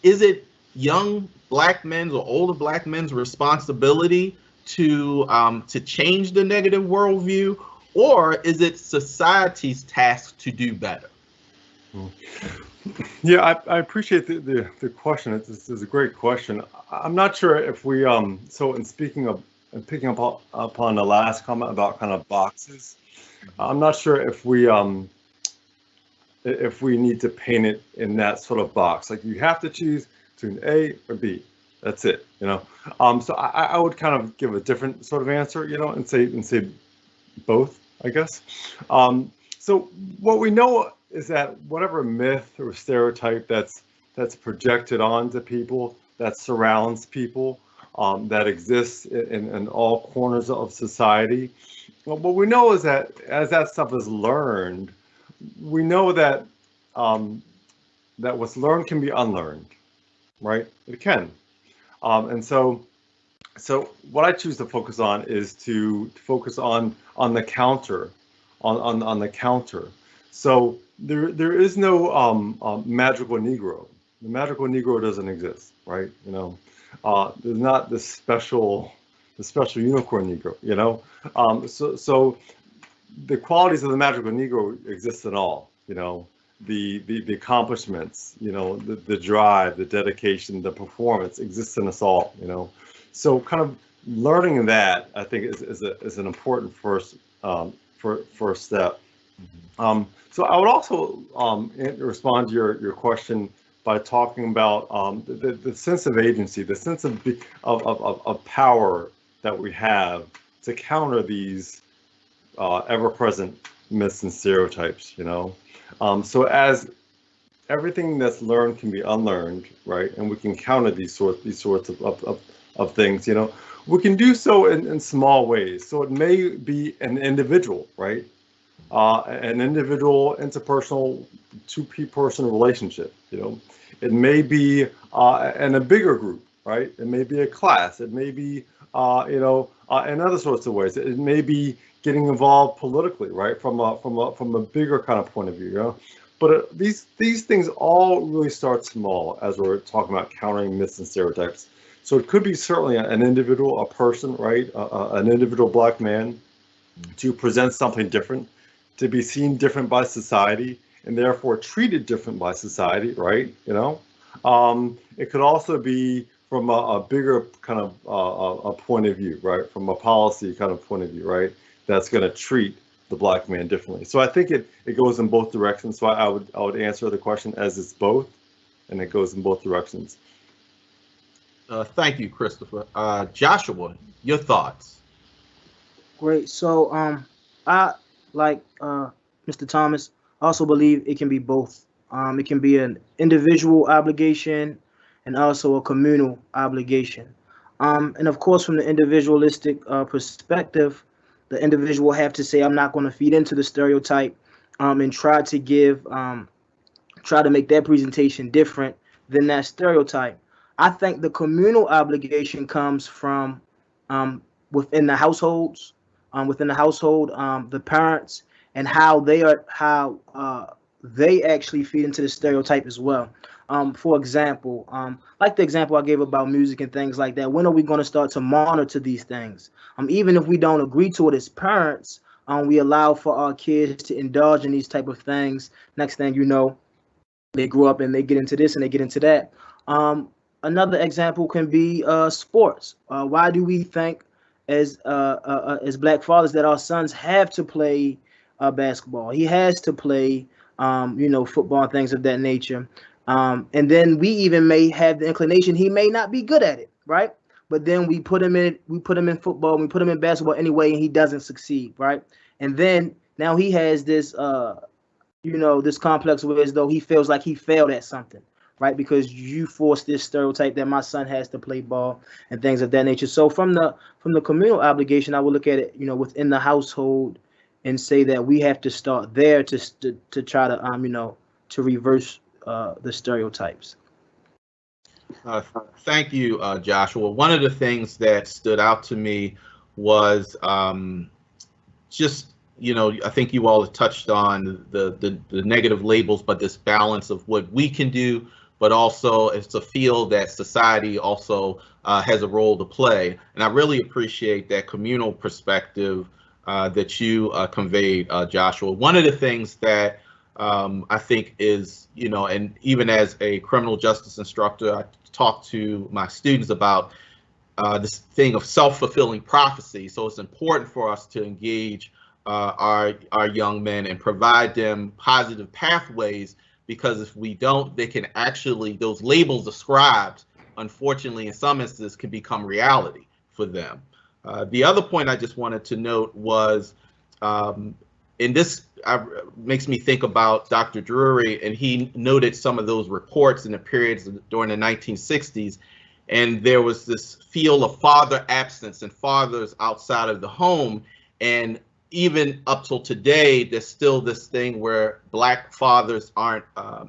Speaker 1: is it young Black men's or older Black men's responsibility to change the negative worldview, or is it society's task to do better?
Speaker 7: Yeah, I appreciate the question. This is a great question. I'm not sure if we so in speaking of and picking up upon the last comment about kind of boxes, I'm not sure if we need to paint it in that sort of box. Like you have to choose between A or B. That's it, So I would kind of give a different sort of answer, and say both, I guess. So what we know is that whatever myth or stereotype that's projected onto people that surrounds people, that exists in all corners of society. Well, what we know is that as that stuff is learned, we know that that what's learned can be unlearned, right? It can. And so what I choose to focus on is to focus on the counter, on the counter. So there is no magical Negro. The magical Negro doesn't exist, right? You know, there's not the special unicorn Negro. You know, so the qualities of the magical Negro exist in all. You know, the accomplishments, you know, the drive, the dedication, the performance exists in us all. You know, so kind of learning that, I think, is an important first step. So I would also respond to your question by talking about the sense of agency, the sense of power that we have to counter these ever-present myths and stereotypes. You know, so as everything that's learned can be unlearned, right, and we can counter these sorts of things. You know, we can do so in small ways. So it may be an individual, right? An individual interpersonal two-person relationship. You know, it may be in a bigger group, right? It may be a class. It may be you know, in other sorts of ways. It may be getting involved politically, right? From a bigger kind of point of view. You know, but these things all really start small as we're talking about countering myths and stereotypes. So it could be certainly an individual, a person, right? An individual Black man to present something different, to be seen different by society, and therefore treated different by society, right? You know, it could also be from a bigger kind of a point of view, right? From a policy kind of point of view, right? That's going to treat the Black man differently. So I think it goes in both directions. So I would answer the question as it's both, and it goes in both directions.
Speaker 1: Thank you, Christopher. Joshua, your thoughts?
Speaker 8: Great. So I like Mr. Thomas. Also believe it can be both. It can be an individual obligation and also a communal obligation. And of course, from the individualistic perspective, the individual have to say, I'm not going to feed into the stereotype and try to make that presentation different than that stereotype. I think the communal obligation comes from within the households, the parents, and how they actually feed into the stereotype as well. For example, like the example I gave about music and things like that, when are we going to start to monitor these things? Even if we don't agree to it as parents, we allow for our kids to indulge in these type of things. Next thing you know, they grow up and they get into this and they get into that. Another example can be sports. Why do we think as Black fathers that our sons have to play basketball? He has to play, you know, football and things of that nature. And then we even may have the inclination he may not be good at it, right? But then we put him in football, we put him in basketball anyway, and he doesn't succeed, right? And then now he has this, you know, this complex where as though he feels like he failed at something, right? Because you forced this stereotype that my son has to play ball and things of that nature. So from the communal obligation, I would look at it, you know, within the household and say that we have to start there to try to, you know, to reverse the stereotypes.
Speaker 1: Thank you, Joshua. One of the things that stood out to me was just, you know, I think you all touched on the negative labels, but this balance of what we can do, but also it's a field that society also has a role to play. And I really appreciate that communal perspective that you conveyed, Joshua. One of the things that I think is, you know, and even as a criminal justice instructor, I talk to my students about this thing of self-fulfilling prophecy. So it's important for us to engage our young men and provide them positive pathways, because if we don't, they can actually, those labels ascribed, unfortunately, in some instances, can become reality for them. The other point I just wanted to note was, in this makes me think about Dr. Drewery, and he noted some of those reports in the periods during the 1960s. And there was this feel of father absence and fathers outside of the home. And even up till today, there's still this thing where Black fathers aren't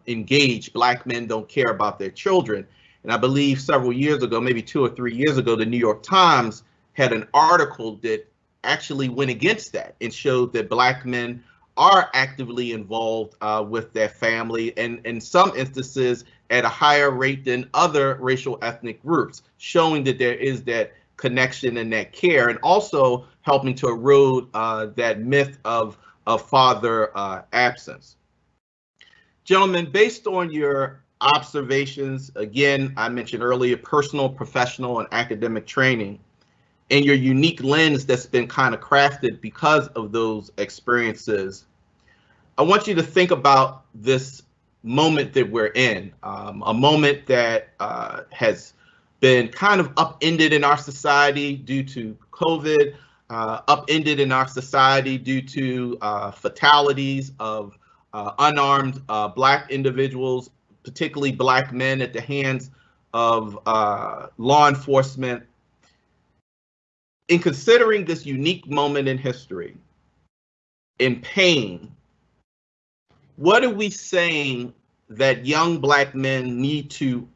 Speaker 1: engaged. Black men don't care about their children. And I believe several years ago, maybe 2 or 3 years ago, the New York Times had an article that actually went against that and showed that Black men are actively involved with their family, and in some instances at a higher rate than other racial ethnic groups, showing that there is that connection and that care, and also helping to erode that myth of father absence. Gentlemen, based on your observations, again, I mentioned earlier, personal, professional, and academic training, and your unique lens that's been kind of crafted because of those experiences, I want you to think about this moment that we're in, a moment that has been kind of upended in our society due to COVID, upended in our society due to fatalities of unarmed Black individuals, particularly Black men at the hands of law enforcement. In considering this unique moment in history, in pain, what are we saying that young Black men need to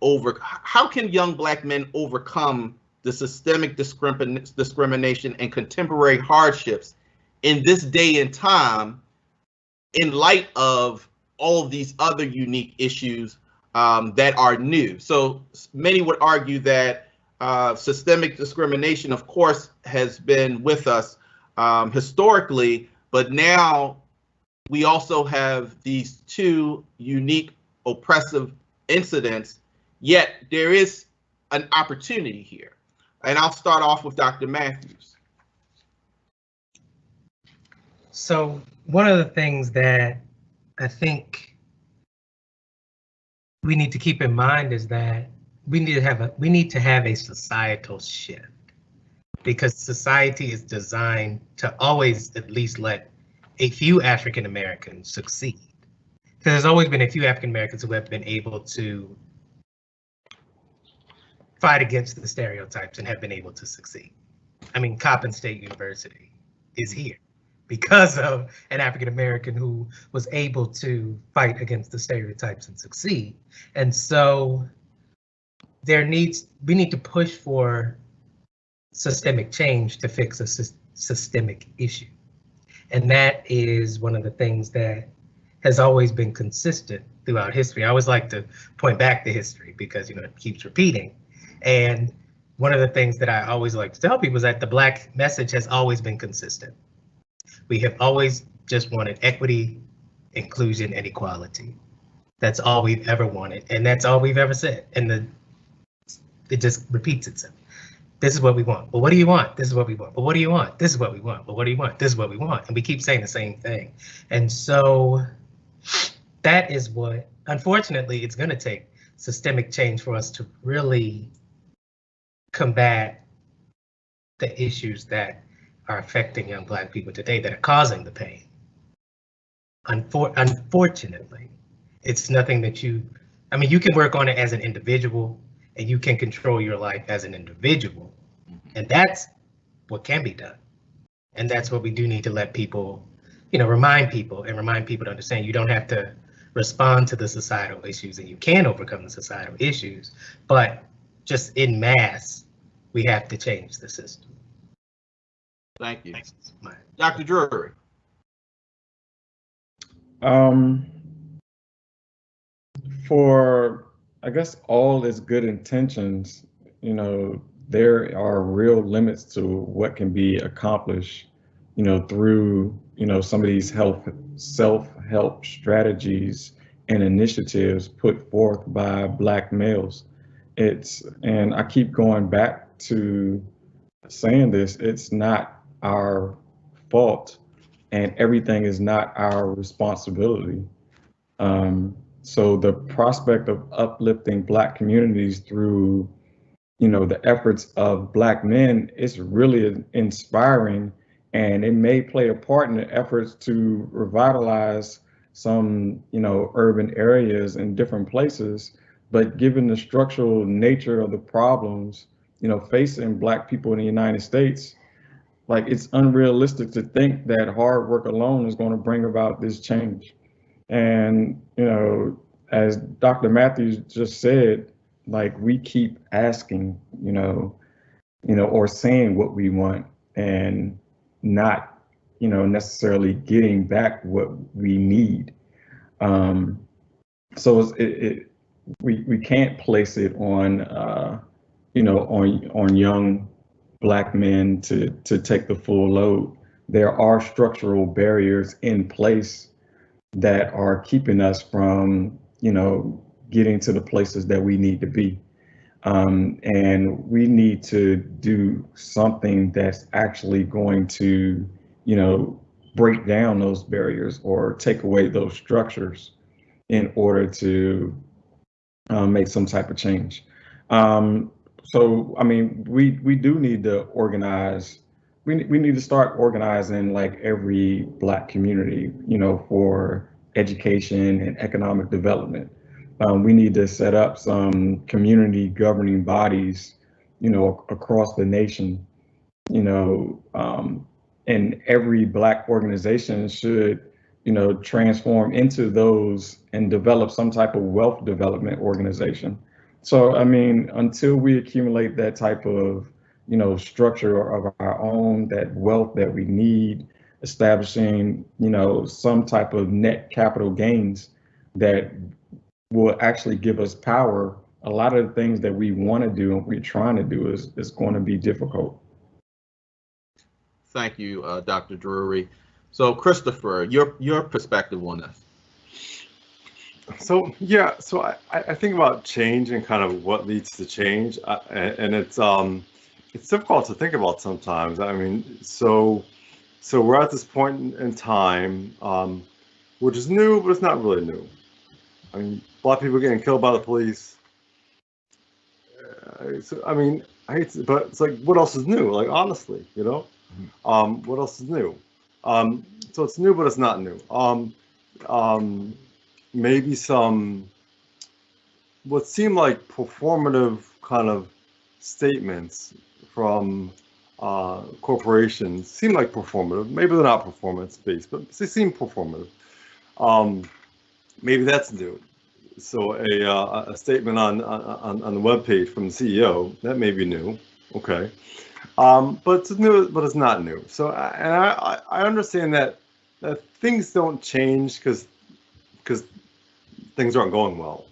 Speaker 1: how can young Black men overcome the systemic discrimination and contemporary hardships in this day and time in light of all of these other unique issues that are new? So many would argue that systemic discrimination, of course, has been with us historically, but now we also have these two unique oppressive incidents, yet there is an opportunity here. And I'll start off with Dr. Matthews.
Speaker 5: So one of the things that I think we need to keep in mind is that we need to have a societal shift, because society is designed to always at least let a few African Americans succeed. Because there's always been a few African Americans who have been able to fight against the stereotypes and have been able to succeed. I mean, Coppin State University is here because of an African American who was able to fight against the stereotypes and succeed. And so we need to push for systemic change to fix a systemic issue. And that is one of the things that has always been consistent throughout history. I always like to point back to history because, it keeps repeating. And one of the things that I always like to tell people is that the Black message has always been consistent. We have always just wanted equity, inclusion, and equality. That's all we've ever wanted, and that's all we've ever said. And it just repeats itself. This is what we want. Well, what do you want? This is what we want. Well, what do you want? This is what we want. Well, what do you want? This is what we want. And we keep saying the same thing. And so that is what, unfortunately, it's going to take systemic change for us to really combat the issues that are affecting young Black people today that are causing the pain. Unfortunately, it's nothing that you can work on it as an individual, and you can control your life as an individual. And that's what can be done. And that's what we do need to let people, remind people to understand you don't have to respond to the societal issues, and you can overcome the societal issues, but just en masse, we have to change the system.
Speaker 1: Thank you. Dr. Drewery.
Speaker 6: For, I guess, all its good intentions, there are real limits to what can be accomplished, through, some of these self-help strategies and initiatives put forth by Black males. And I keep going back to saying this, it's not our fault, and everything is not our responsibility. So the prospect of uplifting Black communities through, the efforts of Black men is really inspiring, and it may play a part in the efforts to revitalize some, urban areas in different places. But given the structural nature of the problems, facing Black people in the United States, like it's unrealistic to think that hard work alone is going to bring about this change. And, as Dr. Matthews just said, like we keep asking, or saying what we want and not, necessarily getting back what we need. So we can't place it on, on young Black men to take the full load. There are structural barriers in place that are keeping us from, getting to the places that we need to be. And we need to do something that's actually going to, break down those barriers or take away those structures in order to make some type of change. So, I mean, we do need to organize. We need to start organizing like every Black community, for education and economic development. We need to set up some community governing bodies, across the nation, and every Black organization should, transform into those and develop some type of wealth development organization. So, I mean, until we accumulate that type of, structure of our own, that wealth that we need, establishing, some type of net capital gains that will actually give us power, a lot of the things that we want to do and we're trying to do is going to be difficult.
Speaker 1: Thank you, Dr. Drewery. So, Christopher, your perspective on this.
Speaker 7: So yeah, so I think about change and kind of what leads to change, and it's difficult to think about sometimes. I mean, so we're at this point in time, which is new, but it's not really new. I mean, Black people getting killed by the police. So, I mean, I hate to, but it's like, what else is new? Like, honestly, what else is new? So it's new, but it's not new. Maybe some what seem like performative kind of statements from corporations seem like performative. Maybe they're not performance-based, but they seem performative. Maybe that's new. So a statement on the webpage from the CEO, that may be new. Okay. But it's new, but it's not new. So I understand that things don't change because things aren't going well.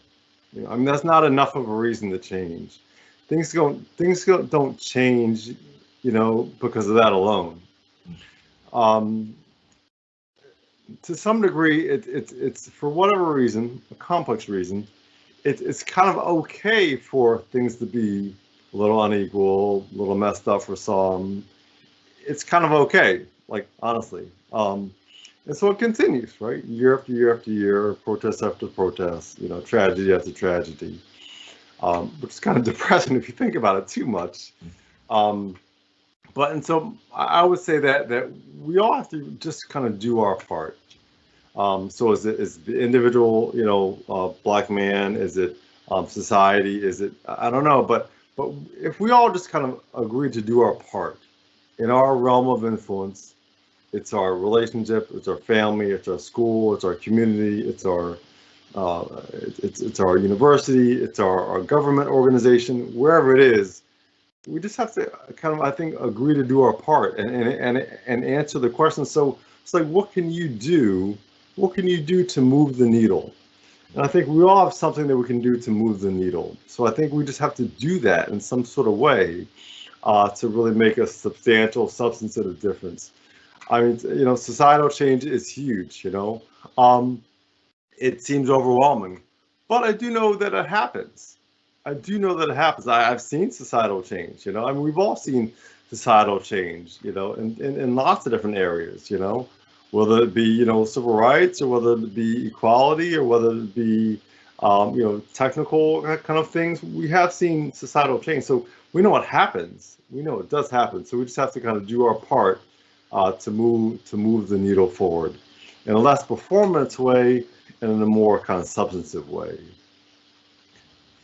Speaker 7: I mean, that's not enough of a reason to change. Things don't change, because of that alone. To some degree, it's for whatever reason, a complex reason, it's kind of okay for things to be a little unequal, a little messed up for some. It's kind of okay, like, honestly. And so it continues, right? Year after year after year, protest after protest, tragedy after tragedy, which is kind of depressing if you think about it too much. And so I would say that we all have to just kind of do our part. So is the individual, Black man? Is it society? Is it, I don't know, but if we all just kind of agree to do our part in our realm of influence, it's our relationship, it's our family, it's our school, it's our community, it's our university, it's our government organization, wherever it is. We just have to kind of, I think, agree to do our part and answer the question. So it's like, what can you do? What can you do to move the needle? And I think we all have something that we can do to move the needle. So I think we just have to do that in some sort of way to really make a substantial, substantive difference. I mean, societal change is huge, it seems overwhelming, but I do know that it happens. I've seen societal change, I mean, we've all seen societal change, in lots of different areas, whether it be, civil rights, or whether it be equality, or whether it be, technical kind of things. We have seen societal change. So we know what happens. We know it does happen. So we just have to kind of do our part to move the needle forward in a less performance way and in a more kind of substantive way.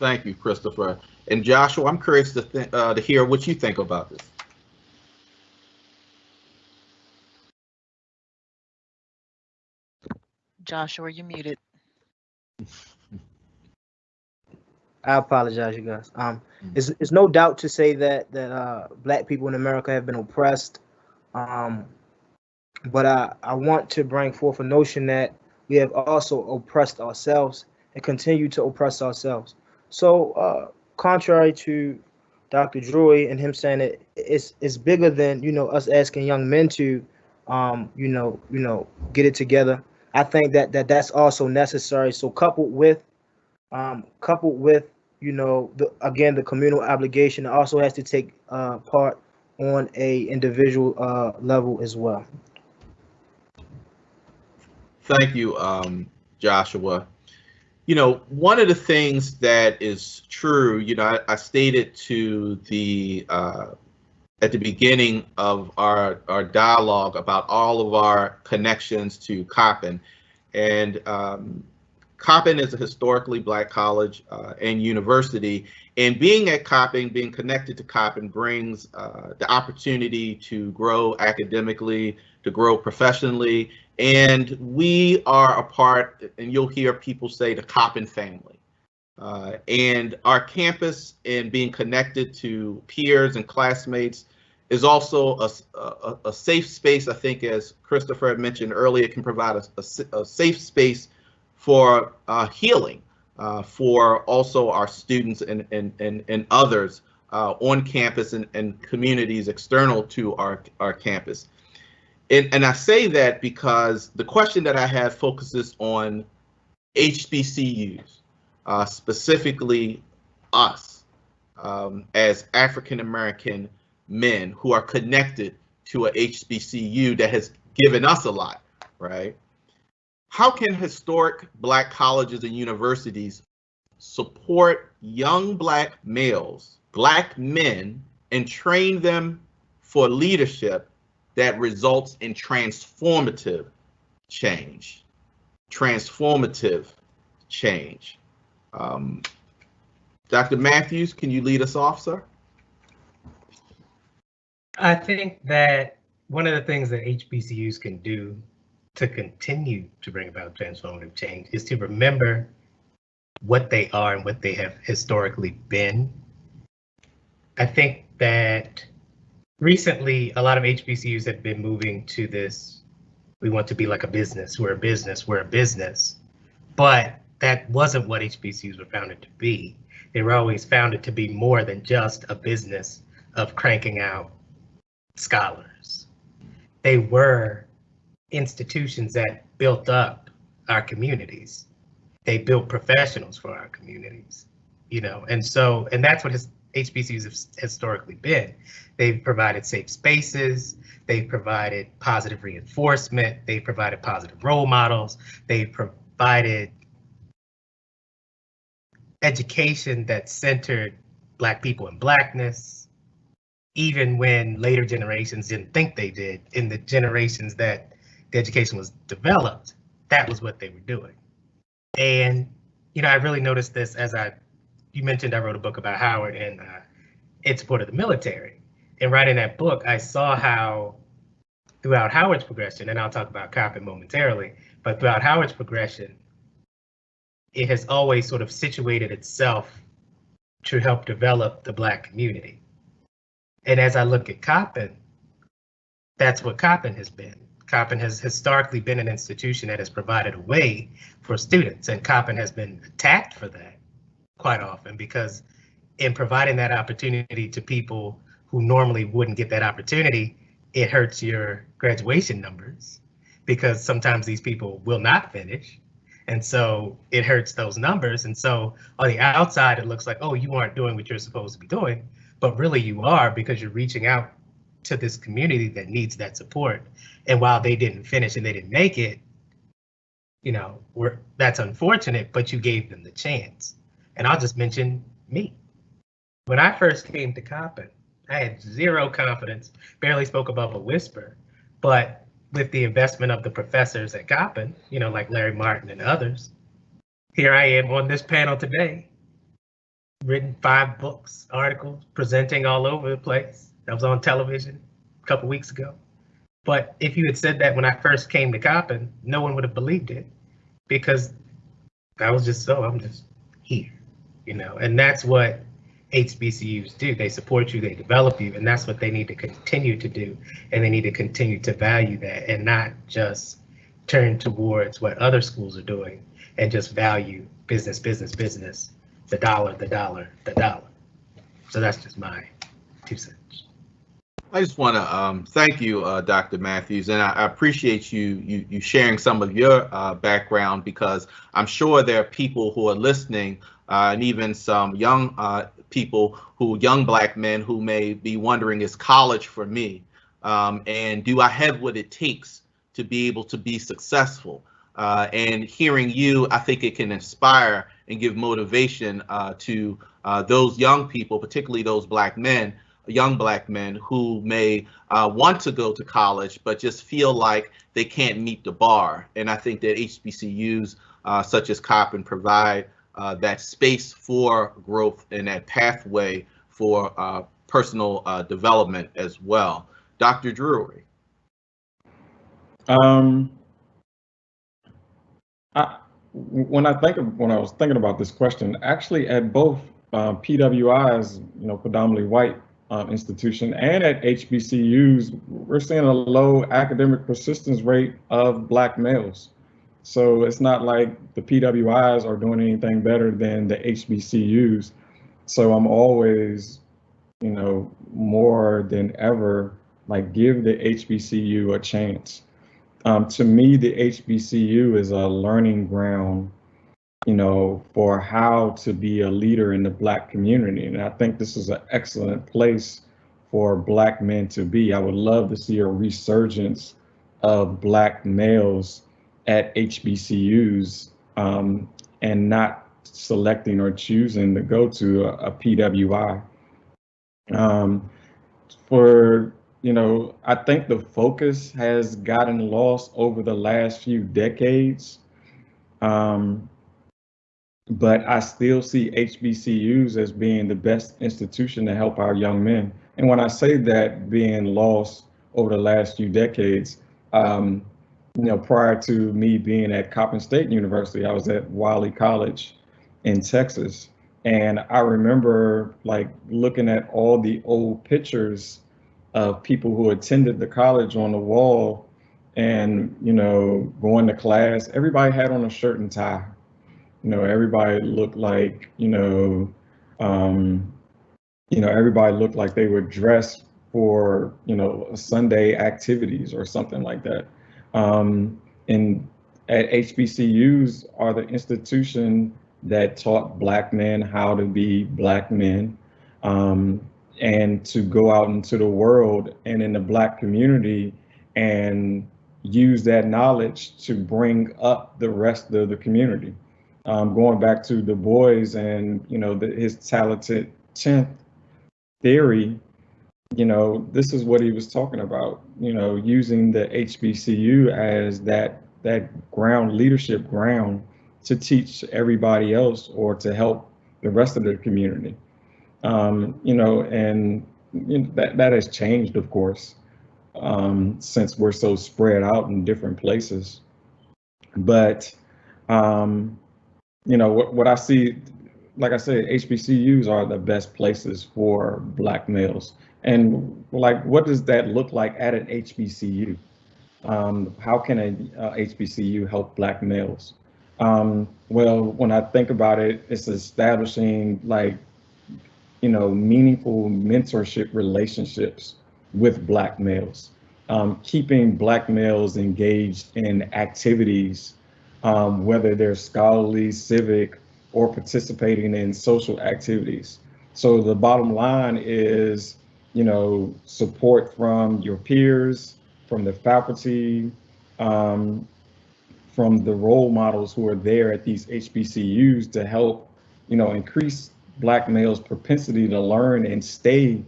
Speaker 1: Thank you, Christopher. And Joshua, I'm curious to hear what you think about this.
Speaker 3: Joshua, you're muted.
Speaker 8: I apologize, you guys. It's no doubt to say that Black people in America have been oppressed. But I want to bring forth a notion that we have also oppressed ourselves and continue to oppress ourselves. So, contrary to Dr. Drewery and him saying that it's bigger than, you know, us asking young men to, get it together. I think that's also necessary. So coupled with, you know, the communal obligation, it also has to take part on a individual level as well.
Speaker 1: Thank you, Joshua. You know, one of the things that is true, you know, I stated to the at the beginning of our dialogue about all of our connections to Coppin, and Coppin is a historically Black college and university, and being at Coppin, being connected to Coppin brings the opportunity to grow academically, to grow professionally, and we are a part, and you'll hear people say, the Coppin family. And our campus and being connected to peers and classmates is also a safe space. I think, as Christopher had mentioned earlier, it can provide a safe space for healing for also our students and others on campus and communities external to our campus. And I say that because the question that I have focuses on HBCUs, specifically us as African American men who are connected to a HBCU that has given us a lot, right? How can historic Black colleges and universities support young Black males, Black men, and train them for leadership that results in transformative change? Transformative change. Dr. Matthews, can you lead us off, sir?
Speaker 5: I think that one of the things that HBCUs can do to continue to bring about transformative change is to remember what they are and what they have historically been. I think that recently a lot of HBCUs have been moving to this, we want to be like a business, we're a business, we're a business. But that wasn't what HBCUs were founded to be. They were always founded to be more than just a business of cranking out scholars. They were institutions that built up our communities. They built professionals for our communities, you know, and that's what HBCUs have historically been. They've provided safe spaces, they've provided positive reinforcement, they've provided positive role models, they've provided education that centered Black people and Blackness, even when later generations didn't think they did. In the generations that the education was developed, that was what they were doing. And, you know, I really noticed this as you mentioned I wrote a book about Howard and in support of the military. And writing that book, I saw how throughout Howard's progression, and I'll talk about Coppin momentarily, but throughout Howard's progression, it has always sort of situated itself to help develop the Black community. And as I look at Coppin, that's what Coppin has been. Coppin has historically been an institution that has provided a way for students, and Coppin has been attacked for that quite often, because in providing that opportunity to people who normally wouldn't get that opportunity, it hurts your graduation numbers, because sometimes these people will not finish. And so it hurts those numbers. And so on the outside, it looks like, oh, you aren't doing what you're supposed to be doing, but really you are, because you're reaching out to this community that needs that support. And while they didn't finish and they didn't make it, you know, that's unfortunate, but you gave them the chance. And I'll just mention me. When I first came to Coppin, I had zero confidence, barely spoke above a whisper, but with the investment of the professors at Coppin, you know, like Larry Martin and others, here I am on this panel today, written 5 books, articles, presenting all over the place. I was on television a couple weeks ago. But if you had said that when I first came to Coppin, no one would have believed it, because I was just I'm just here, you know, and that's what HBCUs do. They support you, they develop you, and that's what they need to continue to do. And they need to continue to value that and not just turn towards what other schools are doing and just value business, business, business, the dollar, the dollar, the dollar. So that's just my 2 cents.
Speaker 1: I just want to thank you, Dr. Matthews, and I appreciate you sharing some of your background, because I'm sure there are people who are listening, and even some young people, young Black men who may be wondering, is college for me? And do I have what it takes to be able to be successful? And hearing you, I think it can inspire and give motivation to those young people, particularly those Black men, young Black men who may want to go to college, but just feel like they can't meet the bar. And I think that HBCUs such as Coppin provide that space for growth and that pathway for personal development as well. Dr. Drewery.
Speaker 6: When I was thinking about this question, actually at both PWIs, you know, predominantly white institution, and at HBCUs, we're seeing a low academic persistence rate of Black males. So it's not like the PWIs are doing anything better than the HBCUs. So I'm always, you know, more than ever, like, give the HBCU a chance. To me, the HBCU is a learning ground, you know, for how to be a leader in the Black community. And I think this is an excellent place for Black men to be. I would love to see a resurgence of Black males at HBCUs, and not selecting or choosing to go to a PWI. You know, I think the focus has gotten lost over the last few decades. But I still see HBCUs as being the best institution to help our young men. And when I say that being lost over the last few decades, you know, prior to me being at Coppin State University, I was at Wiley College in Texas. And I remember, like, looking at all the old pictures of people who attended the college on the wall, and, you know, going to class, everybody had on a shirt and tie. You know, everybody looked like, everybody looked like they were dressed for, you know, Sunday activities or something like that. And at HBCUs are the institution that taught Black men how to be Black men, and to go out into the world and in the Black community and use that knowledge to bring up the rest of the community. Going back to Du Bois and, you know, his talented 10th theory, you know, this is what he was talking about, you know, using the HBCU as that ground, leadership ground, to teach everybody else or to help the rest of the community. You know, and that has changed, of course, since we're so spread out in different places. But, you know, what I see, like I said, HBCUs are the best places for Black males. And, like, what does that look like at an HBCU? How can a HBCU help Black males? Well, when I think about it, it's establishing, like, you know, meaningful mentorship relationships with Black males, keeping Black males engaged in activities, whether they're scholarly, civic, or participating in social activities. So the bottom line is, you know, support from your peers, from the faculty, from the role models who are there at these HBCUs to help, you know, increase Black males' propensity to learn and stay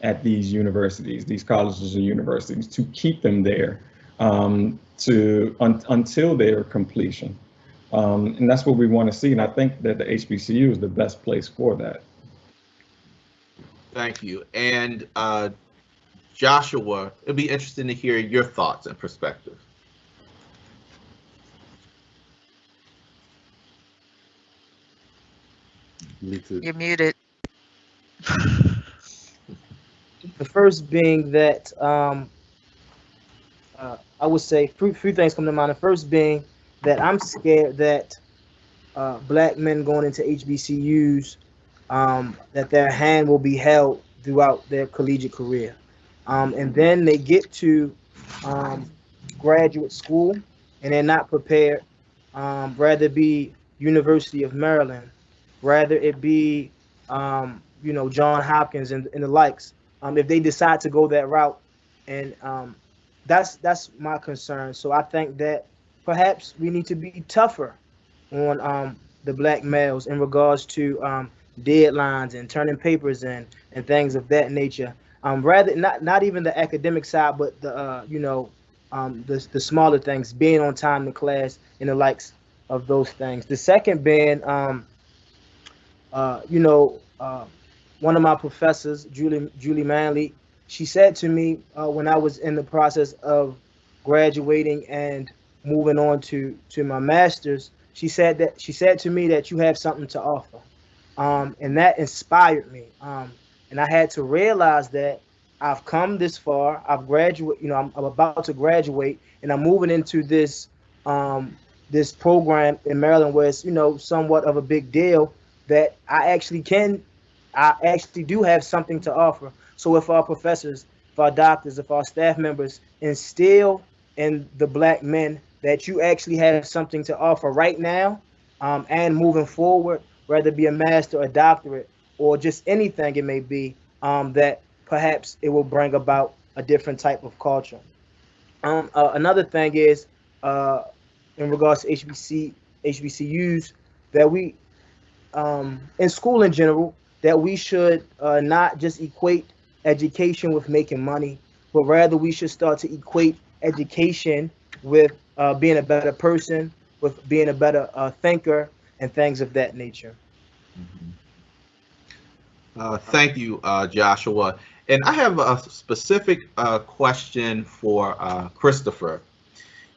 Speaker 6: at these universities, these colleges and universities, to keep them there until their completion. And that's what we want to see. And I think that the HBCU is the best place for that.
Speaker 1: Thank you. And Joshua, it'd be interesting to hear your thoughts and perspective.
Speaker 3: You're muted.
Speaker 8: The first being that I would say few things come to mind. The first being that I'm scared that black men going into HBCUs, that their hand will be held throughout their collegiate career. And then they get to graduate school and they're not prepared, rather it be University of Maryland, rather it be, John Hopkins and the likes. If they decide to go that route, and that's my concern. So I think that perhaps we need to be tougher on the black males in regards to deadlines and turning papers in and things of that nature. Rather not even the academic side, but the the smaller things, being on time in class and the likes of those things. The second being, one of my professors, Julie Manley, she said to me when I was in the process of graduating and moving on to my master's, she said to me that you have something to offer, and that inspired me. And I had to realize that I've come this far. I've graduated. I'm about to graduate, and I'm moving into this this program in Maryland where it's somewhat of a big deal, that I actually do have something to offer. So if our professors, if our doctors, if our staff members instill in the black men that you actually have something to offer right now, and moving forward, whether it be a master, a doctorate, or just anything it may be, that perhaps it will bring about a different type of culture. Another thing is, in regards to HBCUs, that we, in school in general, that we should not just equate education with making money, but rather we should start to equate education with being a better person, with being a better thinker, and things of that nature.
Speaker 1: Thank you, Joshua. And I have a specific question for Christopher.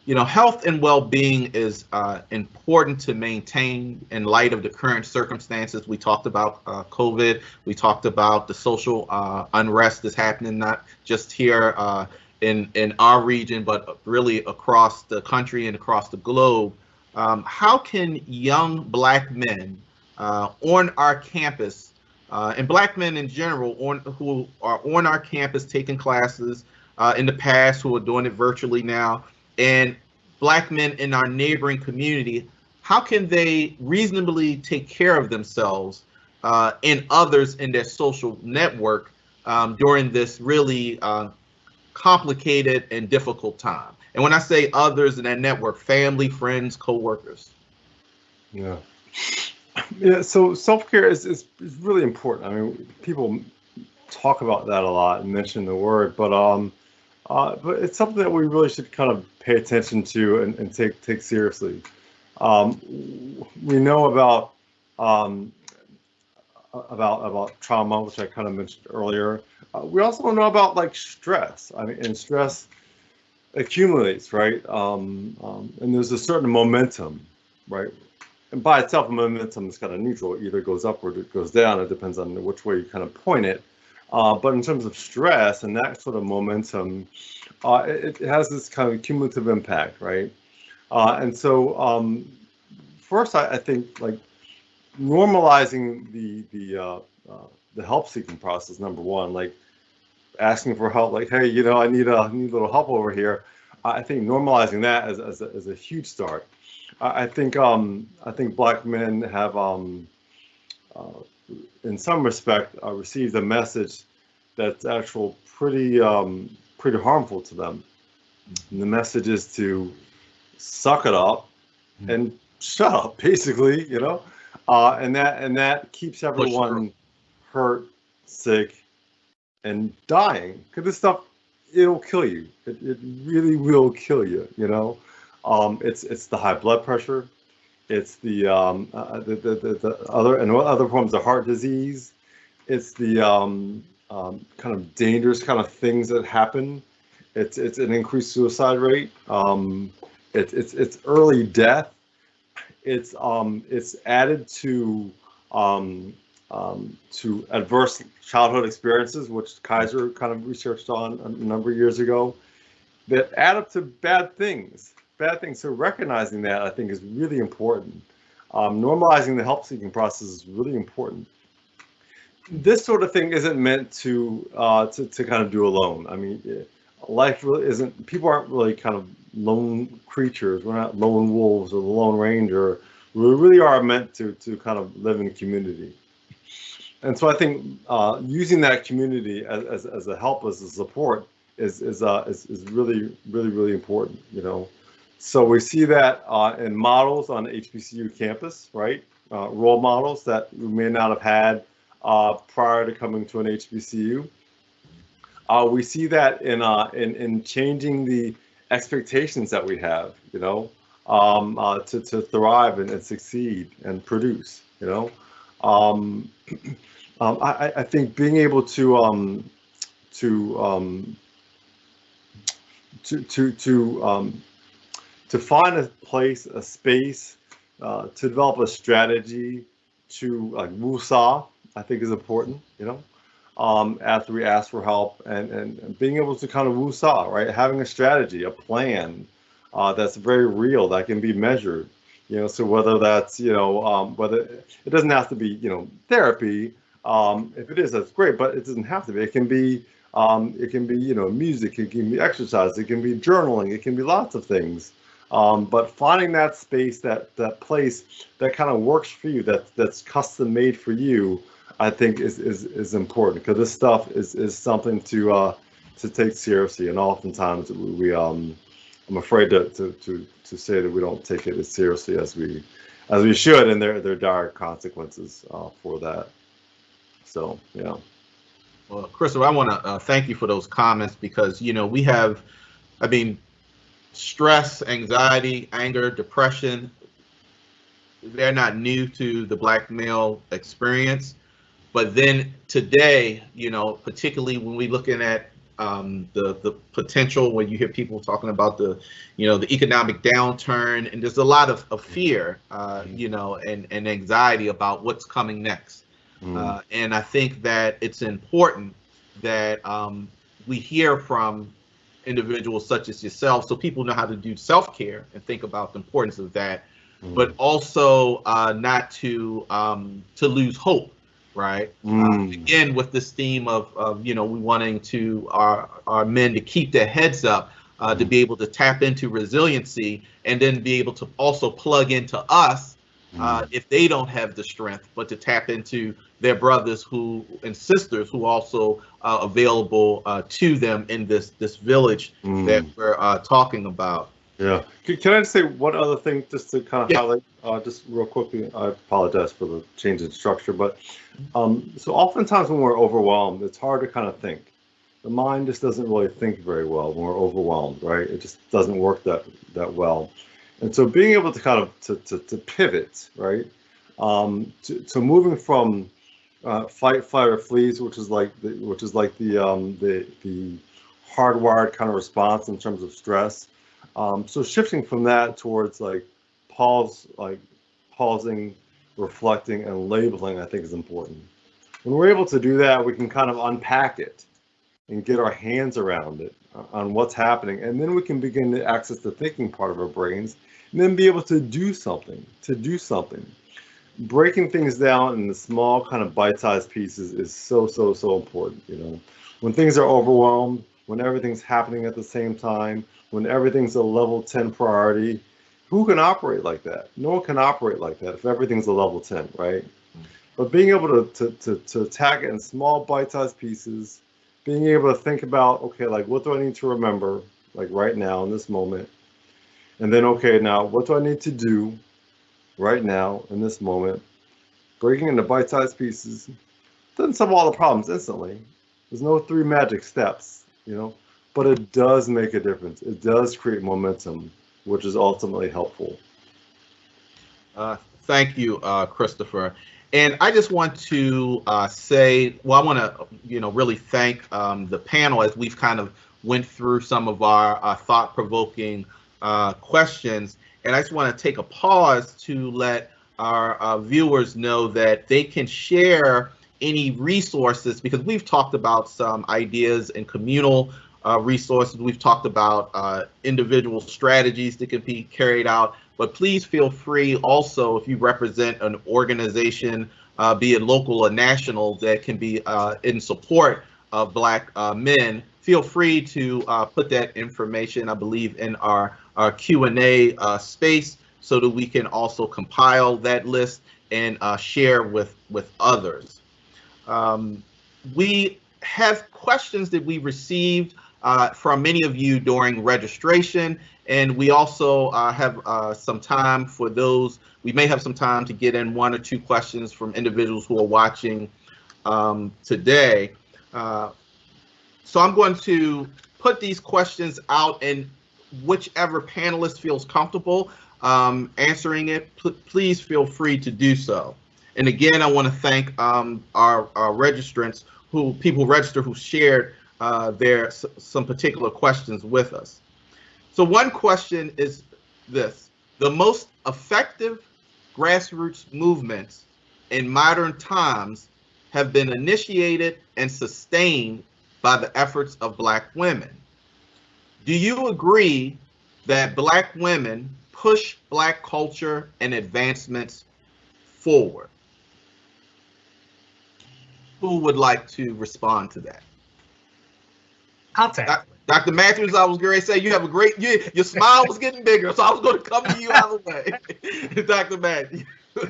Speaker 1: Health and well-being is important to maintain in light of the current circumstances. We talked about COVID. We talked about the social unrest that's happening, not just here in our region, but really across the country and across the globe. How can young black men on our campus, and black men in general, who are on our campus taking classes in the past, who are doing it virtually now, and black men in our neighboring community, how can they reasonably take care of themselves and others in their social network during this really complicated and difficult time? And when I say others in that network, family, friends, co-workers.
Speaker 7: Yeah. So self-care is really important. I mean, people talk about that a lot and mention the word, but it's something that we really should kind of pay attention to and take seriously. We know about trauma, which I kind of mentioned earlier. We also know about like stress. I mean, and stress accumulates, right? And there's a certain momentum, right? And by itself, momentum is kind of neutral. It either goes up or it goes down. It depends on which way you kind of point it. But in terms of stress and that sort of momentum, it has this kind of cumulative impact, right? And so first, I think like normalizing the help-seeking process, number one, like asking for help, like, hey, I need a little help over here. I think normalizing that as a huge start. I think black men have, in some respect, received a message that's actually pretty harmful to them. And the message is to suck it up and shut up, basically, and that keeps everyone hurt, sick, and dying. Because this stuff, it'll kill you. It really will kill you. It's the high blood pressure. It's the other forms of heart disease. it's the kind of dangerous kind of things that happen. It's an increased suicide rate. It's early death. It's added to adverse childhood experiences, which Kaiser kind of researched on a number of years ago, that add up to bad things. So recognizing that, I think, is really important. Normalizing the help-seeking process is really important. This sort of thing isn't meant to kind of do alone. I mean, life really isn't. People aren't really kind of lone creatures. We're not lone wolves or the Lone Ranger. We really are meant to kind of live in community. And so I think using that community as a help, as a support, is really important. You know, so we see that in models on the HBCU campus, right? Role models that we may not have had prior to coming to an HBCU. We see that in changing the expectations that we have, you know, to thrive and succeed and produce, you know. I think being able to find a place, a space, to develop a strategy to like wusa, I think is important, you know. After we ask for help and being able to kind of wusa, right? Having a strategy, a plan that's very real, that can be measured, you know. So whether that's, you know, whether it doesn't have to be, you know, therapy. If it is, that's great, but it doesn't have to be. It can be, you know, music. It can be exercise. It can be journaling. It can be lots of things. But finding that space, that place that kind of works for you, that's custom made for you, I think is important, because this stuff is something to take seriously, and oftentimes we I'm afraid to say that we don't take it as seriously as we should, and there are dire consequences for that. So yeah.
Speaker 1: Well, Christopher, I want to thank you for those comments, because, you know, we have, I mean, stress, anxiety, anger, depression, they're not new to the Black male experience. But then today, you know, particularly when we're looking at the potential, when you hear people talking about the, you know, the economic downturn, and there's a lot of fear, you know, and anxiety about what's coming next. And I think that it's important that we hear from individuals such as yourself, so people know how to do self-care and think about the importance of that, but also not to lose hope, right? Again, with this theme of you know, we wanting to our men to keep their heads up, to be able to tap into resiliency, and then be able to also plug into us if they don't have the strength, but to tap into their brothers and sisters who also are available to them in this village that we're talking about.
Speaker 7: Yeah. Can I just say one other thing, just to kind of highlight, just real quickly? I apologize for the change in structure, but so oftentimes when we're overwhelmed, it's hard to kind of think. The mind just doesn't really think very well when we're overwhelmed, right? It just doesn't work that well. And so being able to kind of to pivot, right, to moving from fight, flight, or freeze, which is like the hardwired kind of response in terms of stress. So shifting from that towards like pausing, reflecting, and labeling, I think is important. When we're able to do that, we can kind of unpack it and get our hands around it, on what's happening, and then we can begin to access the thinking part of our brains, and then be able to do something. Breaking things down in the small kind of bite-sized pieces is so important. You know, when things are overwhelmed, when everything's happening at the same time, when everything's a level 10 priority, who can operate like that? No one can operate like that if everything's a level 10, right? But being able to attack it in small bite-sized pieces, being able to think about, okay, like, what do I need to remember, like right now in this moment? And then, okay, now what do I need to do right now in this moment? Breaking into bite-sized pieces doesn't solve all the problems instantly. There's no 3 magic steps, you know, but it does make a difference. It does create momentum, which is ultimately helpful.
Speaker 1: Thank you, Christopher. And I just want to say, well, I want to, really thank the panel as we've kind of went through some of our thought-provoking questions. And I just want to take a pause to let our viewers know that they can share any resources, because we've talked about some ideas and communal resources. We've talked about individual strategies that can be carried out. But please feel free also, if you represent an organization, be it local or national, that can be in support of Black men, feel free to put that information, I believe, in our Q&A space, so that we can also compile that list and share with others. We have questions that we received from many of you during registration, and we also have some time for those. We may have some time to get in 1 or 2 questions from individuals who are watching today. So I'm going to put these questions out, and whichever panelist feels comfortable answering it, please feel free to do so. And again, I want to thank our registrants, people who register, who shared some particular questions with us. So one question is this: the most effective grassroots movements in modern times have been initiated and sustained by the efforts of Black women. Do you agree that Black women push Black culture and advancements forward? Who would like to respond to that?
Speaker 5: I'll take it.
Speaker 1: Dr. Matthews, I was going to say, you have a great, your smile was getting bigger, so I was going to come to you either way. Dr. Matthews.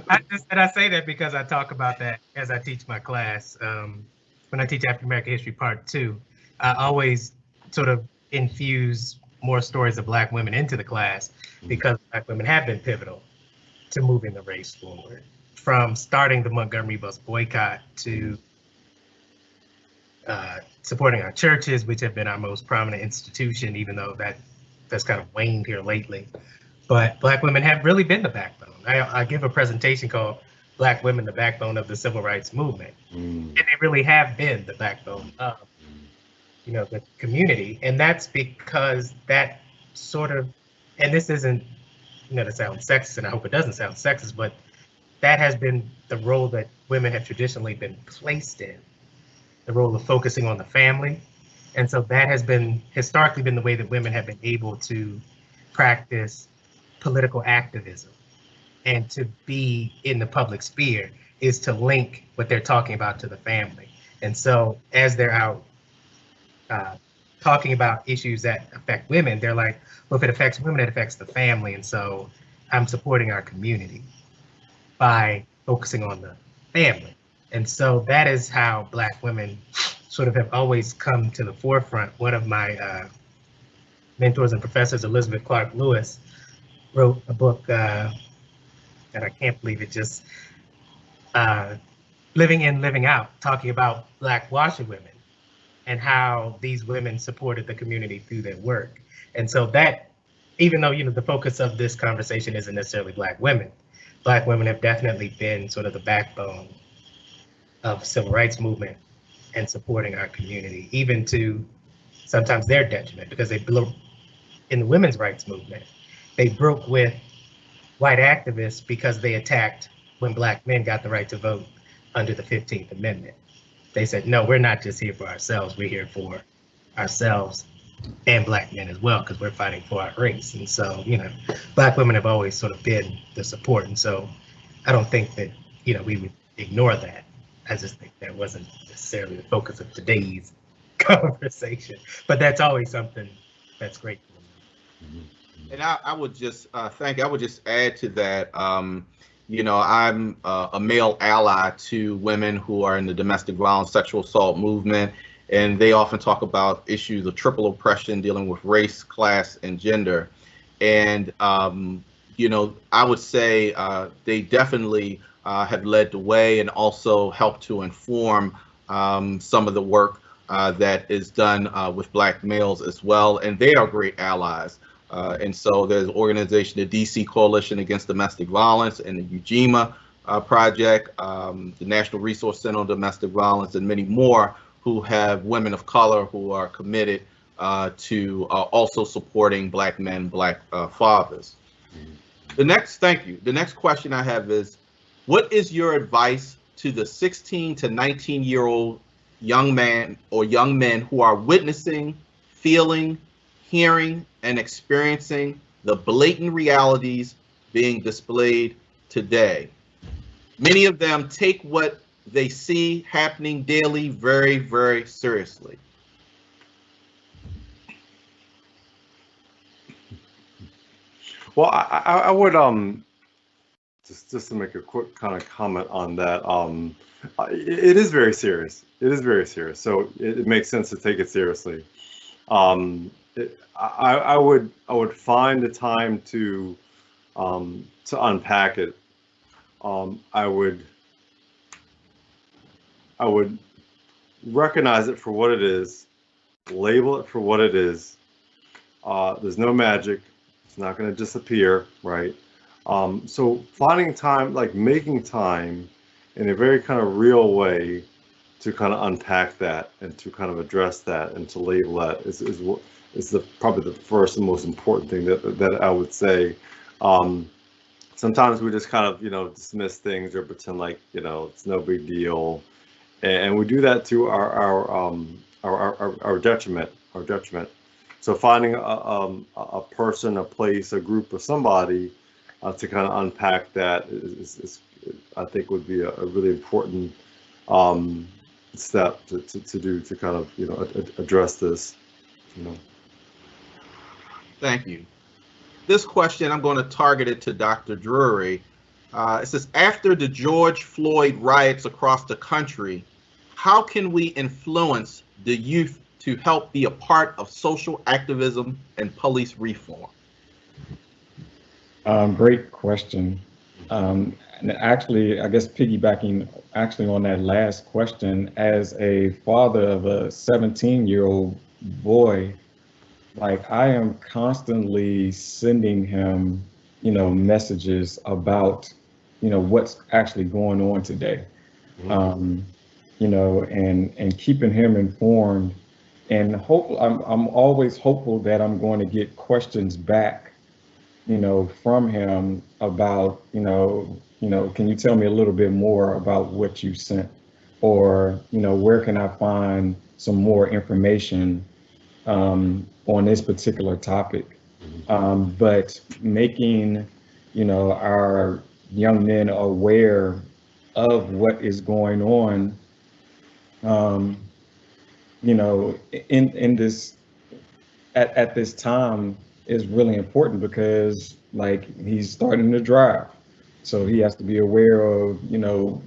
Speaker 5: I say that because I talk about that as I teach my class. When I teach African American History Part 2, I always sort of infuse more stories of Black women into the class, because Black women have been pivotal to moving the race forward, from starting the Montgomery bus boycott to supporting our churches, which have been our most prominent institution, even though that's kind of waned here lately. But Black women have really been the backbone. I give a presentation called Black Women, the Backbone of the Civil Rights Movement. And they really have been the backbone of, the community. And that's because that sort of, and this isn't, to sound sexist, and I hope it doesn't sound sexist, but that has been the role that women have traditionally been placed in, the role of focusing on the family. And so that has been historically been the way that women have been able to practice political activism and to be in the public sphere, is to link what they're talking about to the family. And so as they're out talking about issues that affect women, they're like, well, if it affects women, it affects the family. And so I'm supporting our community by focusing on the family. And so that is how Black women sort of have always come to the forefront. One of my mentors and professors, Elizabeth Clark Lewis, wrote a book, and I can't believe it, just Living In, Living Out, talking about Black washerwomen and how these women supported the community through their work. And so that, even though, the focus of this conversation isn't necessarily Black women have definitely been sort of the backbone of civil rights movement and supporting our community, even to sometimes their detriment, because they broke in the women's rights movement. They broke with white activists because they attacked when Black men got the right to vote under the 15th Amendment. They said, no, we're not just here for ourselves, we're here for ourselves and Black men as well, because we're fighting for our race. And so, Black women have always sort of been the support. And so I don't think that, we would ignore that. I just think that wasn't necessarily the focus of today's conversation, but that's always something that's great.
Speaker 1: And I would just I would just add to that, I'm a male ally to women who are in the domestic violence, sexual assault movement, and they often talk about issues of triple oppression dealing with race, class, and gender. And, I would say they definitely have led the way and also helped to inform some of the work that is done with Black males as well, and they are great allies. And so there's an organization, the DC Coalition Against Domestic Violence, and the UGIMA Project, the National Resource Center on Domestic Violence, and many more who have women of color who are committed to also supporting Black men, Black fathers. Thank you. The next question I have is, what is your advice to the 16 to 19-year-old young man or young men who are witnessing, feeling, hearing, and experiencing the blatant realities being displayed today? Many of them take what they see happening daily very, very seriously.
Speaker 7: Well, I would just to make a quick kind of comment on that. It is very serious. It is very serious. So it makes sense to take it seriously. I would find the time to unpack it. I would recognize it for what it is, label it for what it is. There's no magic. It's not going to disappear, right? So finding time, like making time in a very kind of real way to kind of unpack that and to kind of address that and to label that is probably the first and most important thing that I would say. Sometimes we just kind of, dismiss things or pretend like, it's no big deal. And we do that to our detriment, So finding a person, a place, a group, or somebody to kind of unpack that is I think would be a really important step to do to kind of address this.
Speaker 1: Thank you. This question, I'm going to target it to Dr. Drewery. It says, after the George Floyd riots across the country, how can we influence the youth to help be a part of social activism and police reform?
Speaker 6: Great question. And actually, I guess piggybacking on that last question, as a father of a 17-year-old boy, like I am constantly sending him, messages about, what's actually going on today, and keeping him informed. And I'm always hopeful that I'm going to get questions back, from him about, can you tell me a little bit more about what you sent, or where can I find some more information on this particular topic. But making, our young men aware of what is going on, in this, at this time is really important because like he's starting to drive. So he has to be aware of,